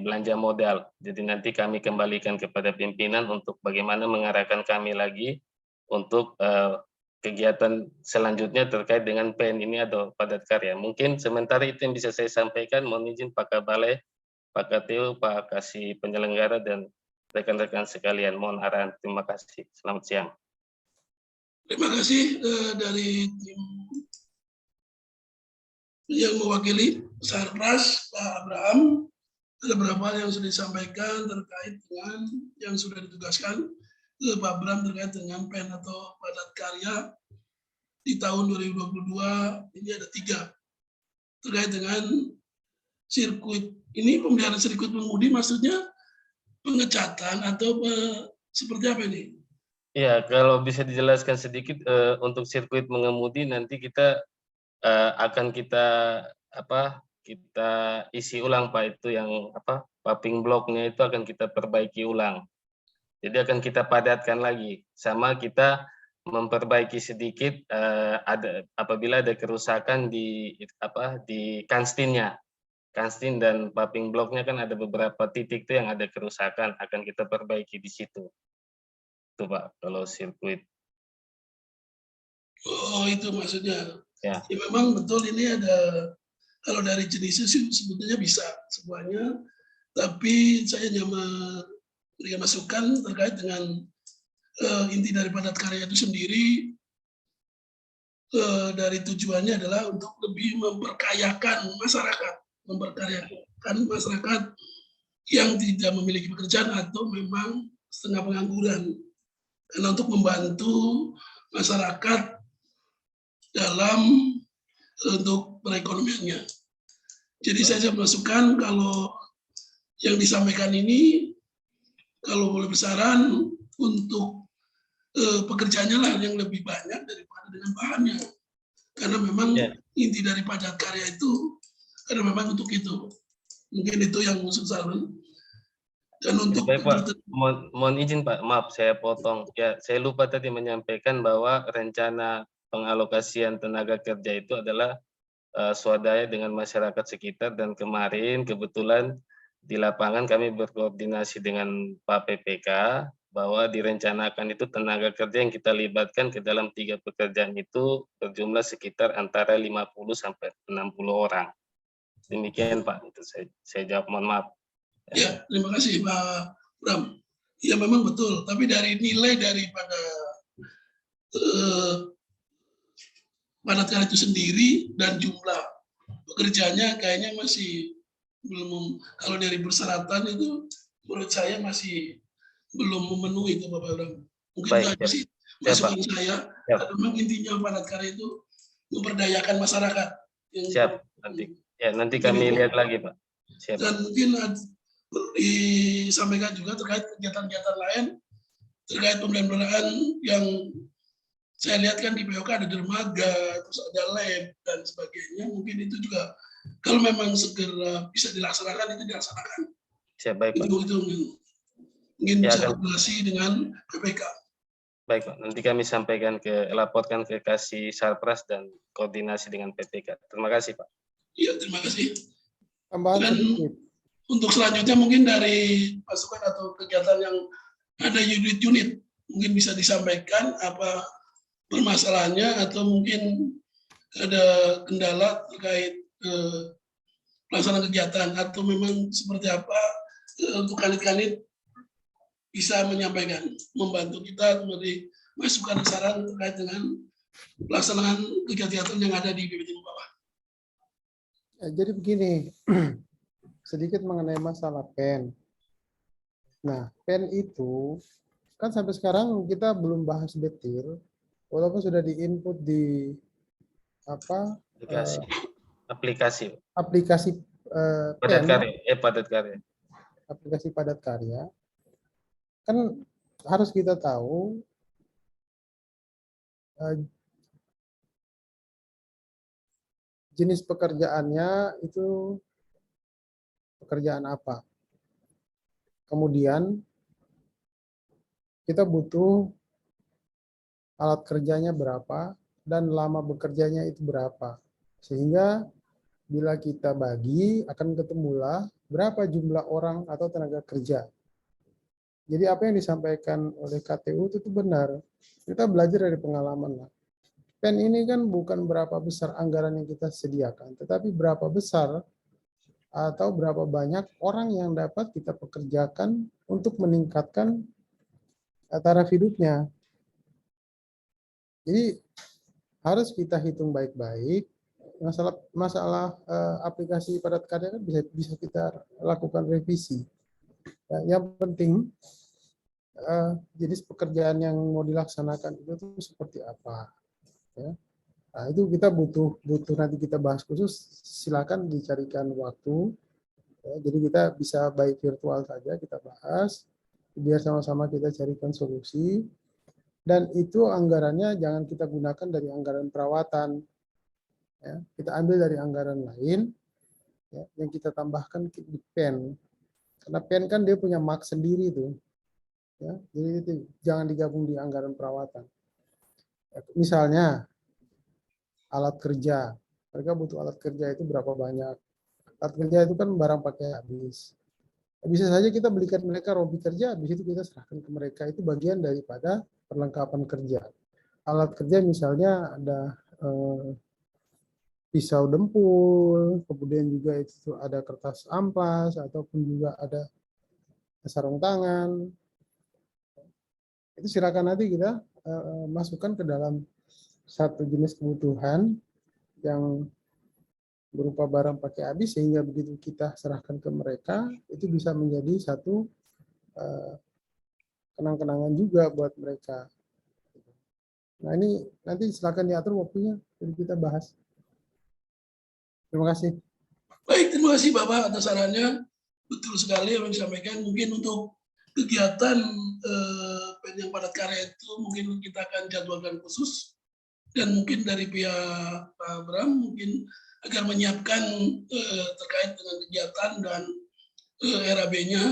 belanja modal. Jadi nanti kami kembalikan kepada pimpinan untuk bagaimana mengarahkan kami lagi untuk kegiatan selanjutnya terkait dengan PEN ini atau padat karya. Mungkin sementara itu yang bisa saya sampaikan. Mohon izin Pak Kabalai, Pak KTU, Pak Kasih penyelenggara, dan rekan-rekan sekalian. Mohon arahan. Terima kasih. Selamat siang. Terima kasih dari tim yang mewakili Sarpras, Pak Abraham. Ada beberapa yang sudah disampaikan terkait dengan yang sudah ditugaskan ke Pak Abraham terkait dengan PEN atau padat karya di tahun 2022 ini ada 3 terkait dengan sirkuit. Ini pemeliharaan sirkuit pengemudi maksudnya pengecatan atau seperti apa ini? Ya, kalau bisa dijelaskan sedikit untuk sirkuit mengemudi nanti kita akan kita isi ulang Pak, itu yang paving blocknya itu akan kita perbaiki ulang. Jadi akan kita padatkan lagi, sama kita memperbaiki sedikit apabila ada kerusakan di kanstinnya. Kanstin dan paving blocknya kan ada beberapa titik tuh yang ada kerusakan, akan kita perbaiki di situ. Itu Pak, kalau sirkuit. Oh, itu maksudnya. Ya. Ya memang betul ini ada, kalau dari jenisnya sih sebetulnya bisa semuanya, tapi saya hanya memberikan masukan terkait dengan inti dari padat karya itu sendiri. Dari tujuannya adalah untuk lebih memperkayakan masyarakat yang tidak memiliki pekerjaan atau memang setengah pengangguran, karena untuk membantu masyarakat dalam untuk perekonomiannya. Jadi saya masukkan kalau yang disampaikan ini, kalau boleh bersaran untuk pekerjaannya lah yang lebih banyak daripada dengan bahannya, karena memang inti dari padat karya itu karena memang untuk itu. Mungkin itu yang maksud saran. Dan untuk baik Pak, mohon izin Pak, maaf saya potong. Ya, saya lupa tadi menyampaikan bahwa rencana pengalokasian tenaga kerja itu adalah swadaya dengan masyarakat sekitar, dan kemarin kebetulan di lapangan kami berkoordinasi dengan Pak PPK bahwa direncanakan itu tenaga kerja yang kita libatkan ke dalam 3 pekerjaan itu berjumlah sekitar antara 50 sampai 60 orang. Demikian Pak, itu saya jawab, mohon maaf. Ya, terima kasih Pak Bram. Ya memang betul, tapi dari nilai daripada padat karya itu sendiri dan jumlah pekerjanya kayaknya masih belum, kalau dari persyaratan itu menurut saya masih belum memenuhi itu Bapak Bram. Mungkin itu sih masukan saya, karena memang intinya padat karya itu memperdayakan masyarakat. Siap, nanti kami lihat lagi Pak. Siap. Dan mungkin disampaikan juga terkait kegiatan-kegiatan lain, terkait pembelajaran yang saya lihat kan di POK ada dermaga, terus ada lab dan sebagainya. Mungkin itu juga kalau memang segera bisa dilaksanakan, itu dilaksanakan. Siap, baik Pak. Itu mungkin bisa koordinasi dengan PPK. Baik Pak, nanti kami sampaikan laporkan ke Kasih Sarpras dan koordinasi dengan PPK. Terima kasih Pak. Iya, terima kasih. Tambahan sedikit. Untuk selanjutnya mungkin dari pasukan atau kegiatan yang ada unit-unit, mungkin bisa disampaikan apa permasalahannya atau mungkin ada kendala terkait pelaksanaan kegiatan, atau memang seperti apa untuk kanit-kanit bisa menyampaikan, membantu kita memberi masukan saran terkait dengan pelaksanaan kegiatan yang ada di BPT bawah. Ya, jadi begini, sedikit mengenai masalah PEN. Nah, PEN itu kan sampai sekarang kita belum bahas detail, walaupun sudah diinput di aplikasi padat karya, aplikasi padat karya. Kan harus kita tahu jenis pekerjaannya itu pekerjaan apa. Kemudian kita butuh alat kerjanya berapa dan lama bekerjanya itu berapa. Sehingga bila kita bagi akan ketemulah berapa jumlah orang atau tenaga kerja. Jadi apa yang disampaikan oleh KTU itu benar. Kita belajar dari pengalaman lah. PEN ini kan bukan berapa besar anggaran yang kita sediakan, tetapi berapa besar atau berapa banyak orang yang dapat kita pekerjakan untuk meningkatkan taraf hidupnya. Jadi harus kita hitung baik-baik. Masalah aplikasi padat karya kan bisa kita lakukan revisi. Yang penting jenis pekerjaan yang mau dilaksanakan itu seperti apa. Ya. Nah, itu kita butuh nanti kita bahas khusus, silakan dicarikan waktu. Ya, jadi kita bisa by virtual saja kita bahas, biar sama-sama kita carikan solusi. Dan itu anggarannya jangan kita gunakan dari anggaran perawatan. Ya, kita ambil dari anggaran lain, ya, yang kita tambahkan di PEN. Karena PEN kan dia punya mark sendiri tuh. Ya, jadi itu jangan digabung di anggaran perawatan. Ya, misalnya alat kerja, mereka butuh alat kerja itu berapa banyak? Alat kerja itu kan barang pakai habis. Bisa saja kita belikan mereka rompi kerja, habis itu kita serahkan ke mereka, itu bagian daripada perlengkapan kerja. Alat kerja misalnya ada pisau dempul, kemudian juga itu ada kertas amplas, ataupun juga ada sarung tangan. Itu silakan nanti kita masukkan ke dalam satu jenis kebutuhan yang berupa barang pakai habis, sehingga begitu kita serahkan ke mereka, itu bisa menjadi satu kenang-kenangan juga buat mereka. Nah, ini nanti silakan diatur waktunya, jadi kita bahas. Terima kasih. Baik, terima kasih Bapak atas sarannya. Betul sekali yang disampaikan. Mungkin untuk kegiatan PEN yang padat karya itu mungkin kita akan jadwalkan khusus, dan mungkin dari pihak Pak Bram mungkin agar menyiapkan terkait dengan kegiatan dan RAB-nya,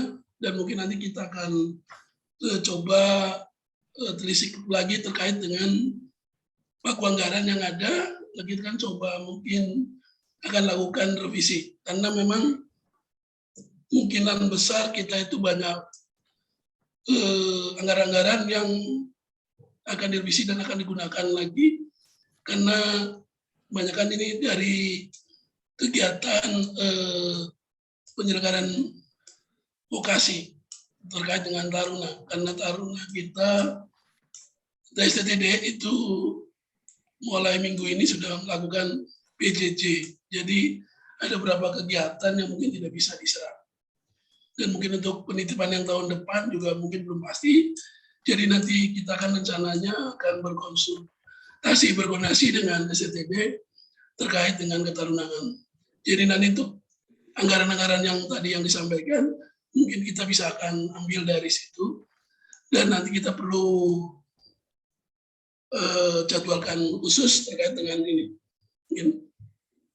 dan mungkin nanti kita akan coba telisik lagi terkait dengan paku anggaran yang ada. Lagi kan coba mungkin akan lakukan revisi, karena memang kemungkinan besar kita itu banyak anggaran-anggaran yang akan direvisi dan akan digunakan lagi, karena kebanyakan ini dari kegiatan penyelenggaraan vokasi terkait dengan Taruna, karena Taruna kita STTD itu mulai minggu ini sudah melakukan PJJ. Jadi ada beberapa kegiatan yang mungkin tidak bisa diserap. Dan mungkin untuk penitipan yang tahun depan juga mungkin belum pasti. Jadi nanti kita akan rencananya akan berkoordinasi dengan STTD terkait dengan ketarunaan. Jadi nanti untuk anggaran-anggaran yang tadi yang disampaikan, mungkin kita bisa akan ambil dari situ. Dan nanti kita perlu jadwalkan khusus terkait dengan ini. Mungkin.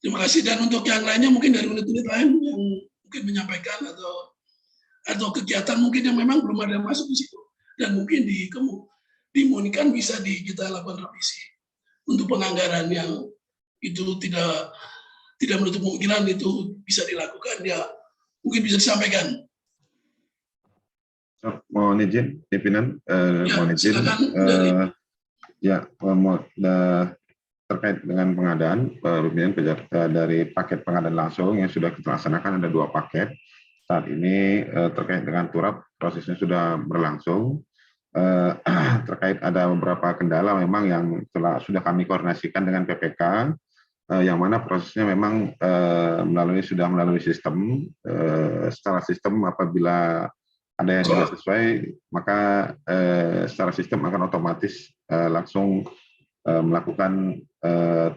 Terima kasih. Dan untuk yang lainnya mungkin dari unit-unit lain yang mungkin menyampaikan atau kegiatan mungkin yang memang belum ada yang masuk di situ, dan mungkin dimonikan bisa kita lakukan revisi untuk penganggaran yang itu tidak menutup kemungkinan itu bisa dilakukan, ya mungkin bisa disampaikan. Mohon izin, pimpinan. Mohon izin. Terkait dengan pengadaan, dari paket pengadaan langsung yang sudah kita laksanakan ada 2 paket. Saat ini terkait dengan turap prosesnya sudah berlangsung. Terkait ada beberapa kendala memang yang sudah kami koordinasikan dengan PPK, yang mana prosesnya memang sudah melalui sistem. Secara sistem apabila ada yang tidak sesuai, maka secara sistem akan otomatis langsung melakukan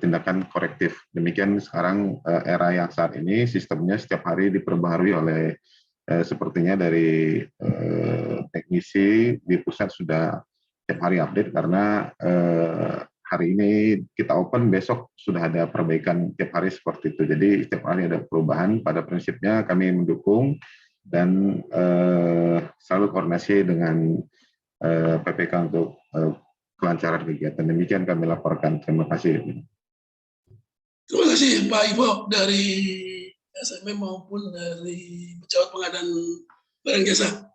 tindakan korektif. Demikian sekarang era yang saat ini sistemnya setiap hari diperbaharui oleh sepertinya dari teknisi di pusat sudah setiap hari update, karena hari ini kita open, besok sudah ada perbaikan tiap hari seperti itu. Jadi setiap hari ada perubahan. Pada prinsipnya kami mendukung dan selalu koordinasi dengan PPK untuk kelancaran kegiatan. Demikian kami laporkan. Terima kasih. Terima kasih Pak Ivo dari SMM maupun dari pejabat pengadaan barang jasa.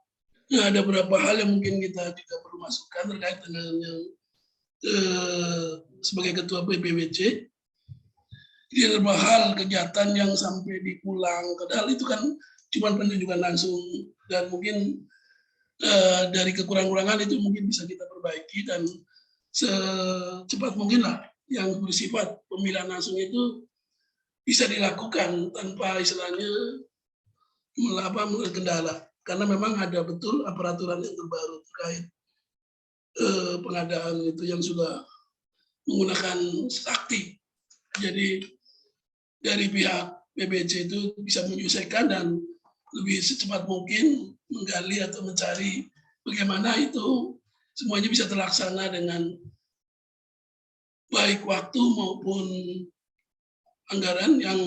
Nah, ada beberapa hal yang mungkin kita juga perlu masukkan terkait dengan yang sebagai ketua BPWC. Jadi ada beberapa hal kegiatan yang sampai dipulang, padahal itu kan cuma penunjukan langsung, dan mungkin dari kekurangan-kurangan itu mungkin bisa kita perbaiki, dan secepat mungkin lah yang bersifat pemilihan langsung itu bisa dilakukan tanpa istilahnya menurut kendala, karena memang ada betul peraturan yang terbaru terkait pengadaan itu yang sudah menggunakan sakti. Jadi dari pihak PBC itu bisa menyelesaikan dan lebih secepat mungkin menggali atau mencari bagaimana itu semuanya bisa terlaksana dengan baik waktu maupun anggaran yang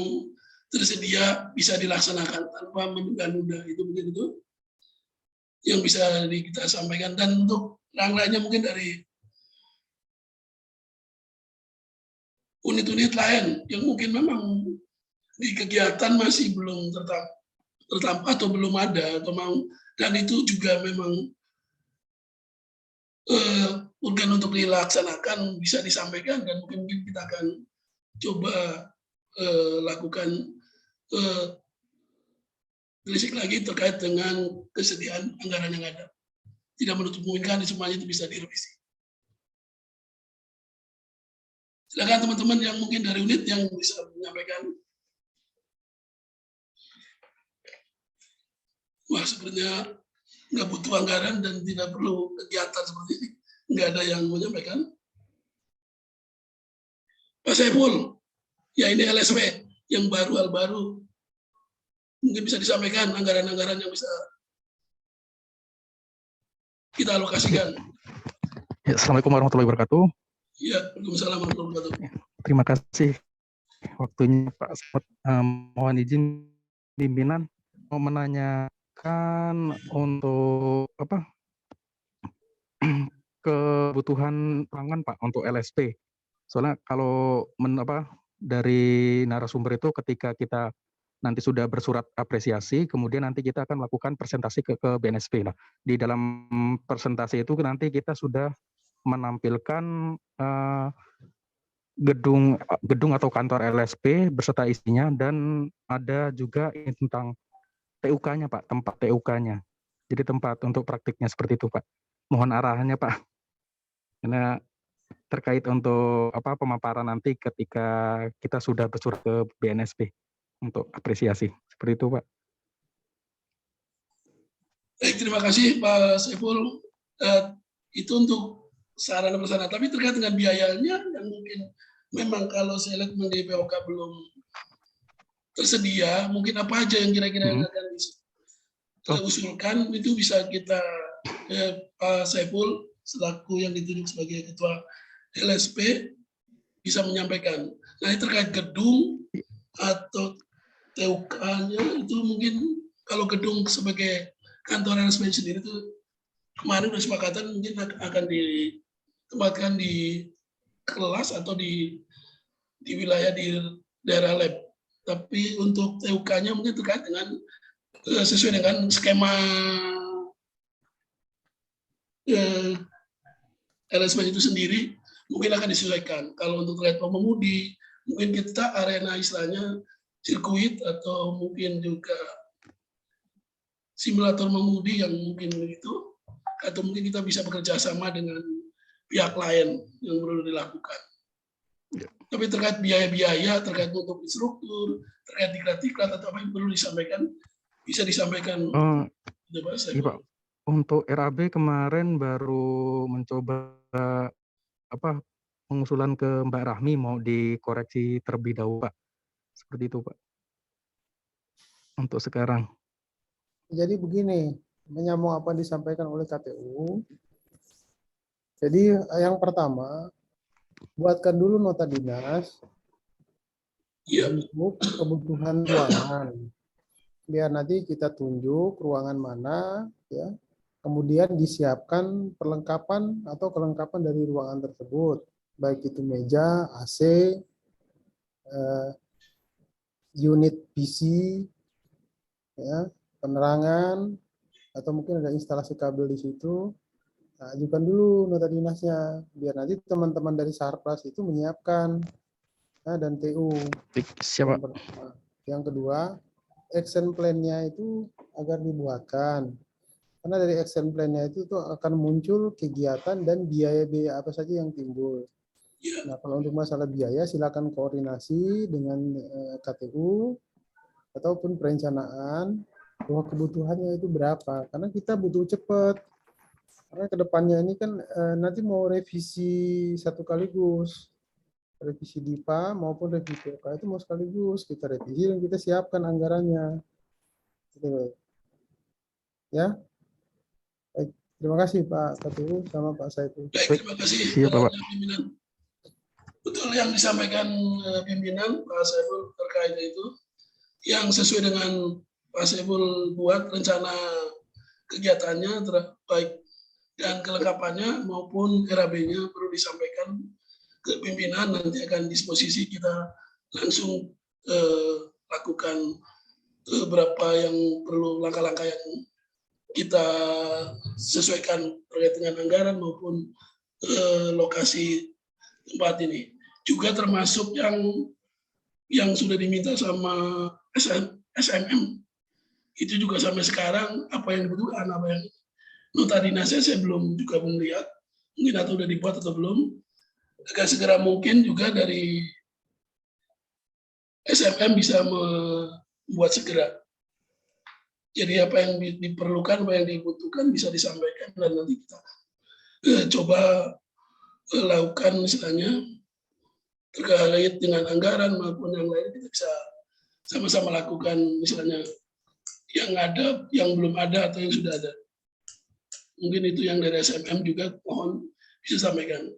tersedia bisa dilaksanakan tanpa menunda-nunda. Itu mungkin itu yang bisa kita sampaikan. Dan untuk yang lainnya mungkin dari unit-unit lain yang mungkin memang di kegiatan masih belum tertampak atau belum ada atau mau, dan itu juga memang organ untuk dilaksanakan bisa disampaikan, dan mungkin kita akan coba lakukan telisik lagi terkait dengan kesediaan anggaran yang ada. Tidak menutup kemungkinan semuanya itu bisa direvisi. Silakan teman-teman yang mungkin dari unit yang bisa menyampaikan. Wah, sebenarnya nggak butuh anggaran dan tidak perlu kegiatan seperti ini. Nggak ada yang menyampaikan. Pak Saiful, ya ini LSW yang baru. Mungkin bisa disampaikan anggaran-anggaran yang bisa kita alokasikan. Ya, Assalamualaikum warahmatullahi wabarakatuh. Ya, Waalaikumsalam warahmatullahi wabarakatuh. Terima kasih waktunya Pak Selamat. Mohon izin pimpinan mau menanyakan untuk kebutuhan pangan Pak untuk LSP. Soalnya kalau dari narasumber itu ketika kita nanti sudah bersurat apresiasi, kemudian nanti kita akan melakukan presentasi ke BNSP. Nah, di dalam presentasi itu nanti kita sudah menampilkan gedung atau kantor LSP beserta isinya, dan ada juga tentang TUK-nya Pak, tempat TUK-nya. Jadi tempat untuk praktiknya seperti itu Pak. Mohon arahannya Pak. Karena terkait untuk pemaparan nanti ketika kita sudah bersurat ke BNSP untuk apresiasi. Seperti itu Pak. Baik, terima kasih Pak Saiful. Itu untuk sarana prasarana, tapi terkait dengan biayanya yang mungkin memang kalau saya lihat di POK belum tersedia, mungkin apa aja yang kira-kira yang akan kita usulkan, itu bisa kita Pak Saiful selaku yang ditunjuk sebagai ketua LSP bisa menyampaikan. Nah, ini terkait gedung atau TUK-nya itu mungkin kalau gedung sebagai kantor LSP sendiri itu kemarin sudah sepakatan mungkin akan ditempatkan di kelas atau di wilayah di daerah lab. Tapi untuk TUK-nya mungkin terkait dengan sesuai dengan skema LSP itu sendiri mungkin akan disesuaikan. Kalau untuk terkait pengemudi, mungkin kita arena istilahnya sirkuit atau mungkin juga simulator mengemudi yang mungkin begitu, atau mungkin kita bisa bekerja sama dengan pihak lain yang perlu dilakukan. Tapi terkait biaya-biaya, terkait untuk instruktur, terkait diklat-diklat atau apa yang perlu disampaikan, bisa disampaikan. Iya Pak, untuk RAB kemarin baru mencoba pengusulan ke Mbak Rahmi mau dikoreksi terlebih dahulu Pak. Seperti itu Pak. Untuk sekarang. Jadi begini, menyambung apa yang disampaikan oleh KPU. Jadi yang pertama, buatkan dulu nota dinas untuk kebutuhan ruangan. Biar nanti kita tunjuk ruangan mana, ya. Kemudian disiapkan perlengkapan atau kelengkapan dari ruangan tersebut, baik itu meja, AC, unit PC, ya, penerangan, atau mungkin ada instalasi kabel di situ. Nah, ajukan dulu nota dinasnya, biar nanti teman-teman dari Sarpras itu menyiapkan dan TU. Siapa? Yang kedua, action plan-nya itu agar dibuatkan. Karena dari action plan-nya itu tuh akan muncul kegiatan dan biaya-biaya apa saja yang timbul. Nah, kalau untuk masalah biaya, silakan koordinasi dengan KTU ataupun perencanaan bahwa kebutuhannya itu berapa. Karena kita butuh cepat. Karena kedepannya ini kan nanti mau revisi satu kaligus. revisi DIPA maupun revisi POK itu mau sekaligus kita revisi dan kita siapkan anggarannya. Gitu. Ya, baik. Terima kasih Pak KTU sama Pak Saiful. Baik, terima kasih Siap, Bapak. pimpinan. Betul yang disampaikan pimpinan Pak Saiful terkait itu, yang sesuai dengan Pak Saiful buat rencana kegiatannya baik dan kelengkapannya maupun RAB-nya perlu disampaikan ke pimpinan, nanti akan disposisi kita langsung lakukan beberapa yang perlu langkah-langkah yang kita sesuaikan terkait dengan anggaran maupun lokasi tempat ini. Juga termasuk yang sudah diminta sama SMM. Itu juga sampai sekarang apa yang dibutuhkan, apa yang nota dinasnya saya belum melihat, mungkin atau sudah dibuat atau belum. Agar segera mungkin juga dari SMM bisa membuat segera. Jadi apa yang diperlukan, apa yang dibutuhkan bisa disampaikan dan nanti kita coba lakukan misalnya terkait dengan anggaran maupun yang lain, kita bisa sama-sama lakukan misalnya yang ada, yang belum ada atau yang sudah ada. Mungkin itu yang dari SMM juga mohon bisa sampaikan.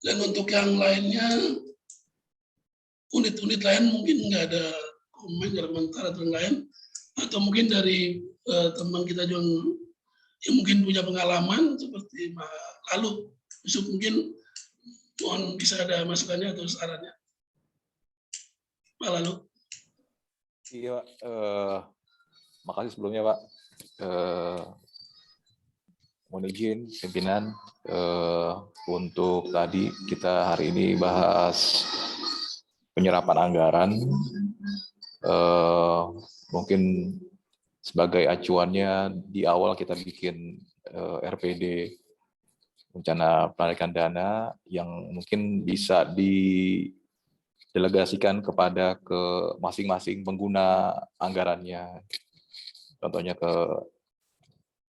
Dan untuk yang lainnya, unit-unit lain mungkin nggak ada komen, nggak ada komentar atau yang lain. Atau mungkin dari teman kita juga yang mungkin punya pengalaman seperti lalu, mungkin mohon bisa ada masukannya atau sarannya. Pak Lalu. Iya, makasih sebelumnya Pak. Mohon izin pimpinan, untuk tadi kita hari ini bahas penyerapan anggaran. Mungkin sebagai acuannya di awal kita bikin RPD rencana penarikan dana yang mungkin bisa didelegasikan kepada ke masing-masing pengguna anggarannya. Contohnya ke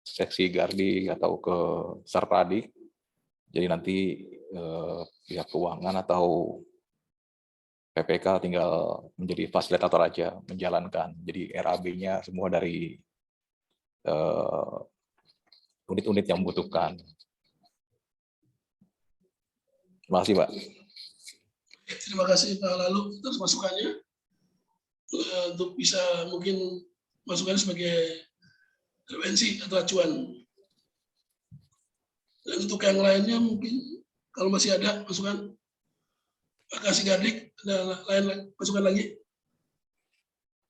seksi Gardi atau ke Sarpradik. Jadi nanti pihak keuangan atau PPK tinggal menjadi fasilitator aja menjalankan. Jadi RAB-nya semua dari unit-unit yang membutuhkan. Terima kasih, Pak. Terima kasih Pak Lalu atas masukannya. Untuk bisa mungkin masukan sebagai intervensi atau acuan. Dan untuk yang lainnya mungkin kalau masih ada masukan, Pak Kasih Gardik, ada lain masukan lagi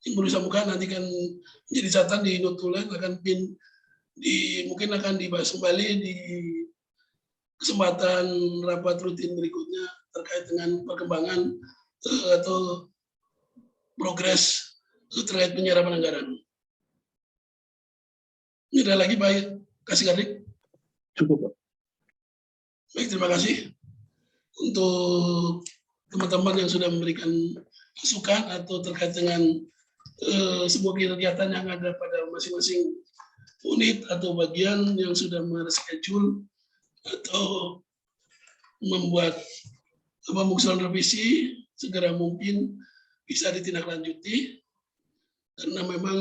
yang perlu disambungkan, nanti kan menjadi catatan di note tulen, mungkin akan dibahas kembali di kesempatan rapat rutin berikutnya terkait dengan perkembangan atau progres terkait penyerapan anggaran. Ini ada lagi Pak Kasih Gardik? Cukup, Pak. Baik, terima kasih untuk teman-teman yang sudah memberikan masukan atau terkait dengan sebuah kegiatan yang ada pada masing-masing unit atau bagian yang sudah mereschedule atau membuat pengusulan revisi segera mungkin bisa ditindaklanjuti karena memang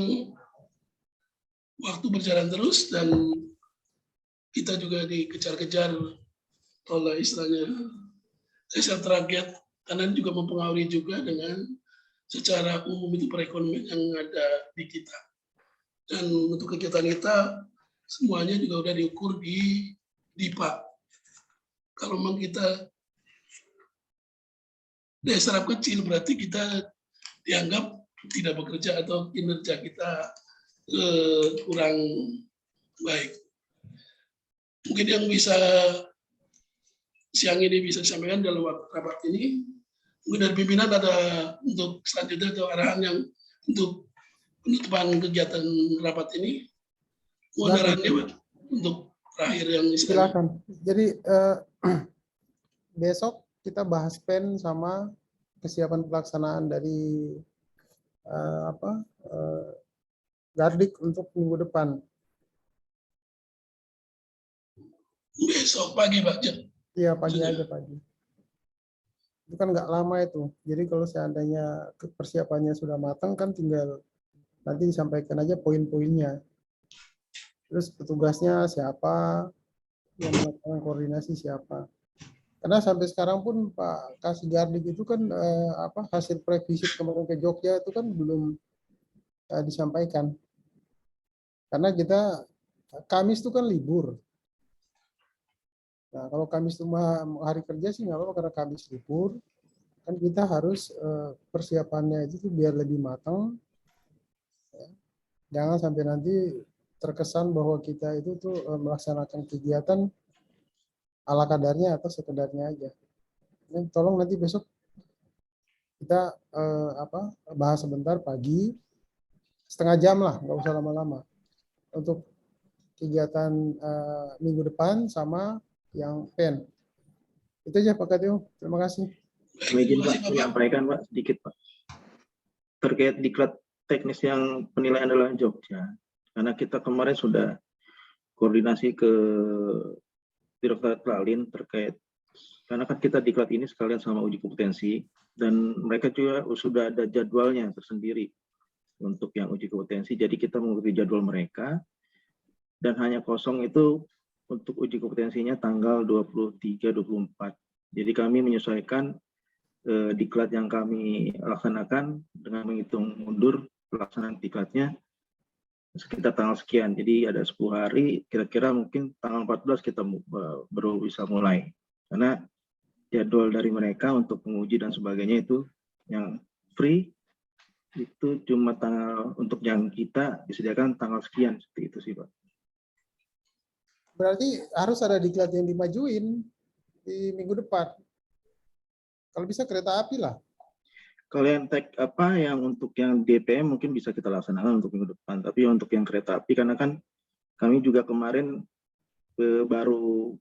waktu berjalan terus dan kita juga dikejar-kejar oleh istilahnya hasil target karena juga mempengaruhi juga dengan secara umum itu perekonomian yang ada di kita. Dan untuk kegiatan kita semuanya juga sudah diukur di DIPA. Kalau memang kita daya serap kecil berarti kita dianggap tidak bekerja atau kinerja kita kurang baik. Mungkin yang bisa siang ini bisa disampaikan dalam rapat ini, mungkin dari pimpinan ada untuk selanjutnya atau arahan yang untuk penutupan kegiatan rapat ini. Mohon arahannya Pak, untuk terakhir yang silakan. Jadi besok kita bahas PEN sama kesiapan pelaksanaan dari Gardik untuk minggu depan. Besok pagi Pak. Iya pagi aja pagi. Itu kan nggak lama itu. Jadi kalau seandainya persiapannya sudah matang kan tinggal nanti disampaikan aja poin-poinnya. Terus petugasnya siapa, yang melakukan koordinasi siapa. Karena sampai sekarang pun Pak Kasih Gardik itu kan hasil previsit kemarin ke Jogja itu kan belum disampaikan. Karena kita Kamis itu kan libur. Nah, kalau Kamis itu hari kerja sih nggak apa-apa karena Kamis libur. Kan kita harus persiapannya itu tuh biar lebih matang. Ya. Jangan sampai nanti terkesan bahwa kita itu tuh melaksanakan kegiatan ala kadarnya atau sekedarnya aja. Ini tolong nanti besok kita bahas sebentar pagi, setengah jam lah, nggak usah lama-lama. Untuk kegiatan minggu depan sama yang PEN. Itu aja Pak Katio. Terima kasih. Izin Pak, menyampaikan Pak sedikit Pak. Terkait diklat teknis yang penilaian adalah Jogja. Karena kita kemarin sudah koordinasi ke Direktorat Lalin terkait, karena kan kita diklat ini sekalian sama uji kompetensi, dan mereka juga sudah ada jadwalnya tersendiri untuk yang uji kompetensi, jadi kita mengikuti jadwal mereka, dan hanya kosong itu untuk uji kompetensinya tanggal 23-24. Jadi kami menyesuaikan diklat yang kami laksanakan dengan menghitung mundur pelaksanaan diklatnya sekitar tanggal sekian. Jadi ada 10 hari, kira-kira mungkin tanggal 14 kita baru bisa mulai. Karena jadwal dari mereka untuk menguji dan sebagainya itu yang free, itu cuma tanggal, untuk yang kita disediakan tanggal sekian, seperti itu sih Pak. Berarti harus ada diklat yang dimajuin di minggu depan. Kalau bisa kereta api lah. Kalau yang yang untuk yang DPM mungkin bisa kita laksanakan untuk minggu depan, tapi untuk yang kereta api karena kan kami juga kemarin baru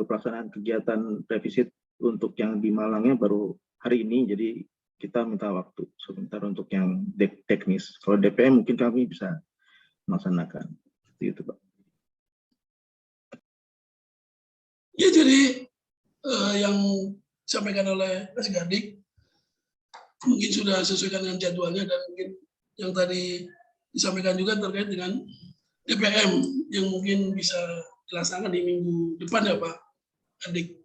pelaksanaan kegiatan revisit untuk yang di Malangnya baru hari ini, jadi kita minta waktu sebentar untuk yang teknis. Kalau DPM mungkin kami bisa melaksanakan. Seperti itu Pak. Ya, jadi yang disampaikan oleh Mas Gardik mungkin sudah sesuaikan dengan jadwalnya, dan mungkin yang tadi disampaikan juga terkait dengan DPM yang mungkin bisa dilaksanakan di minggu depan ya Pak Gardik.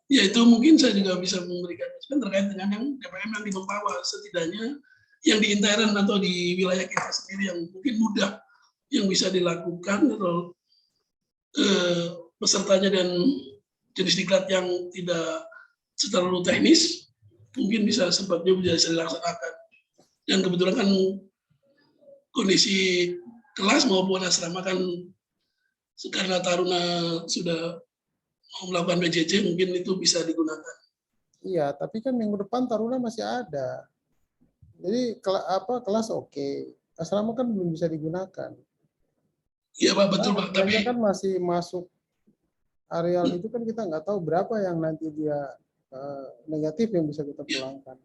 Ya, itu mungkin saya juga bisa memberikan masukan terkait dengan yang DPM yang di Mempawah, setidaknya yang di intern atau di wilayah kita sendiri yang mungkin mudah yang bisa dilakukan atau pesertanya dan jenis diklat yang tidak terlalu teknis mungkin bisa sebabnya bisa dilaksanakan. Dan kebetulan kan kondisi kelas maupun asrama kan karena taruna sudah mau melakukan PJJ, mungkin itu bisa digunakan. Iya, tapi kan minggu depan taruna masih ada. Jadi kelas oke. Asrama kan belum bisa digunakan. Iya Pak, betul Pak. Tapi kan masih masuk areal itu kan kita nggak tahu berapa yang nanti dia negatif yang bisa kita pulangkan.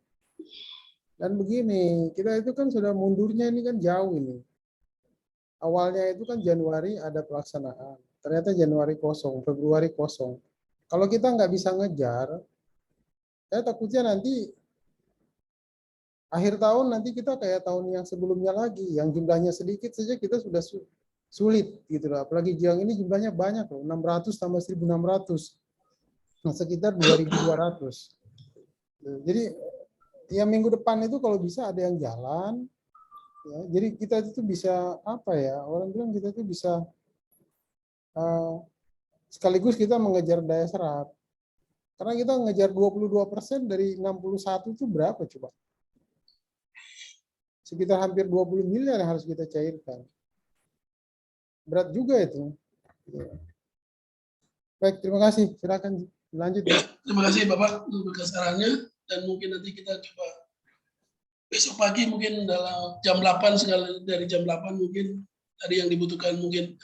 Dan begini, kita itu kan sudah mundurnya ini kan jauh ini. Awalnya itu kan Januari ada pelaksanaan. Ternyata Januari kosong, Februari kosong. Kalau kita nggak bisa ngejar, saya takutnya nanti akhir tahun nanti kita kayak tahun yang sebelumnya lagi, yang jumlahnya sedikit saja kita sudah sulit gitu loh. Apalagi yang ini jumlahnya banyak loh, 600 tambah 1.600. Nah, sekitar 2.200. Jadi ya minggu depan itu kalau bisa ada yang jalan. Ya, jadi kita itu bisa apa ya? Orang bilang kita itu bisa sekaligus kita mengejar daya serap. Karena kita ngejar 22% dari 61 itu berapa coba? Sekitar hampir 20 miliar yang harus kita cairkan. Berat juga itu. Baik, terima kasih. Silakan lanjut. Ya, terima kasih Bapak untuk sarannya, dan mungkin nanti kita coba besok pagi mungkin dalam jam 8, sekali dari jam 8 mungkin tadi yang dibutuhkan mungkin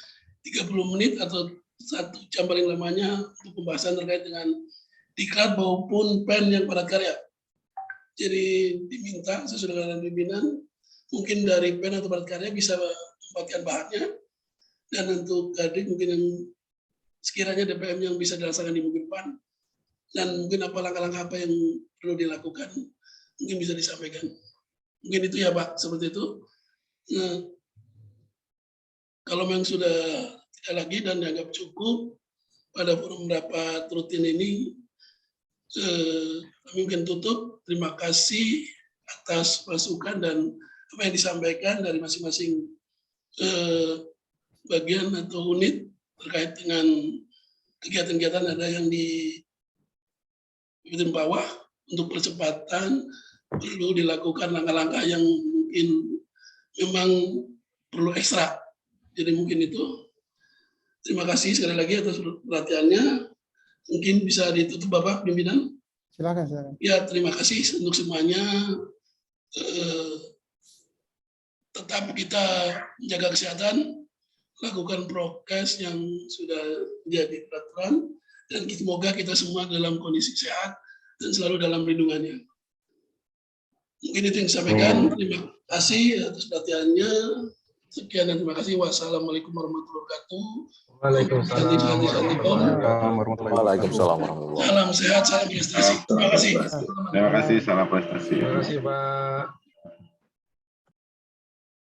30 menit atau 1 jam paling lamanya untuk pembahasan terkait dengan diklat maupun PEN yang padat karya. Jadi diminta sesuai dengan pimpinan mungkin dari PEN atau padat karya bisa membuatkan bahannya, dan untuk Gardik mungkin yang sekiranya DPM yang bisa dilaksanakan di minggu depan dan mungkin apa langkah-langkah apa yang perlu dilakukan, mungkin bisa disampaikan. Mungkin itu ya Pak, seperti itu. Nah, kalau memang sudah tidak lagi dan dianggap cukup pada forum rapat rutin ini, kami mungkin tutup. Terima kasih atas masukan dan apa yang disampaikan dari masing-masing bagian atau unit terkait dengan kegiatan-kegiatan ada yang di bagian bawah untuk percepatan perlu dilakukan langkah-langkah yang mungkin memang perlu ekstra. Jadi mungkin itu. Terima kasih sekali lagi atas perhatiannya. Mungkin bisa ditutup Bapak pimpinan. Silakan. Ya, terima kasih untuk semuanya. Tetap kita menjaga kesehatan, lakukan prokes yang sudah menjadi peraturan, dan semoga kita semua dalam kondisi sehat dan selalu dalam lindungannya. Mungkin itu yang disampaikan. Terima kasih atas perhatiannya. Sekian dan terima kasih. Wassalamualaikum warahmatullahi wabarakatuh. Waalaikumsalam warahmatullahi Waalaikumsalam warahmatullahi wabarakatuh. Salam sehat, salam prestasi. Terima kasih. Terima kasih, salam prestasi. Terima kasih Pak.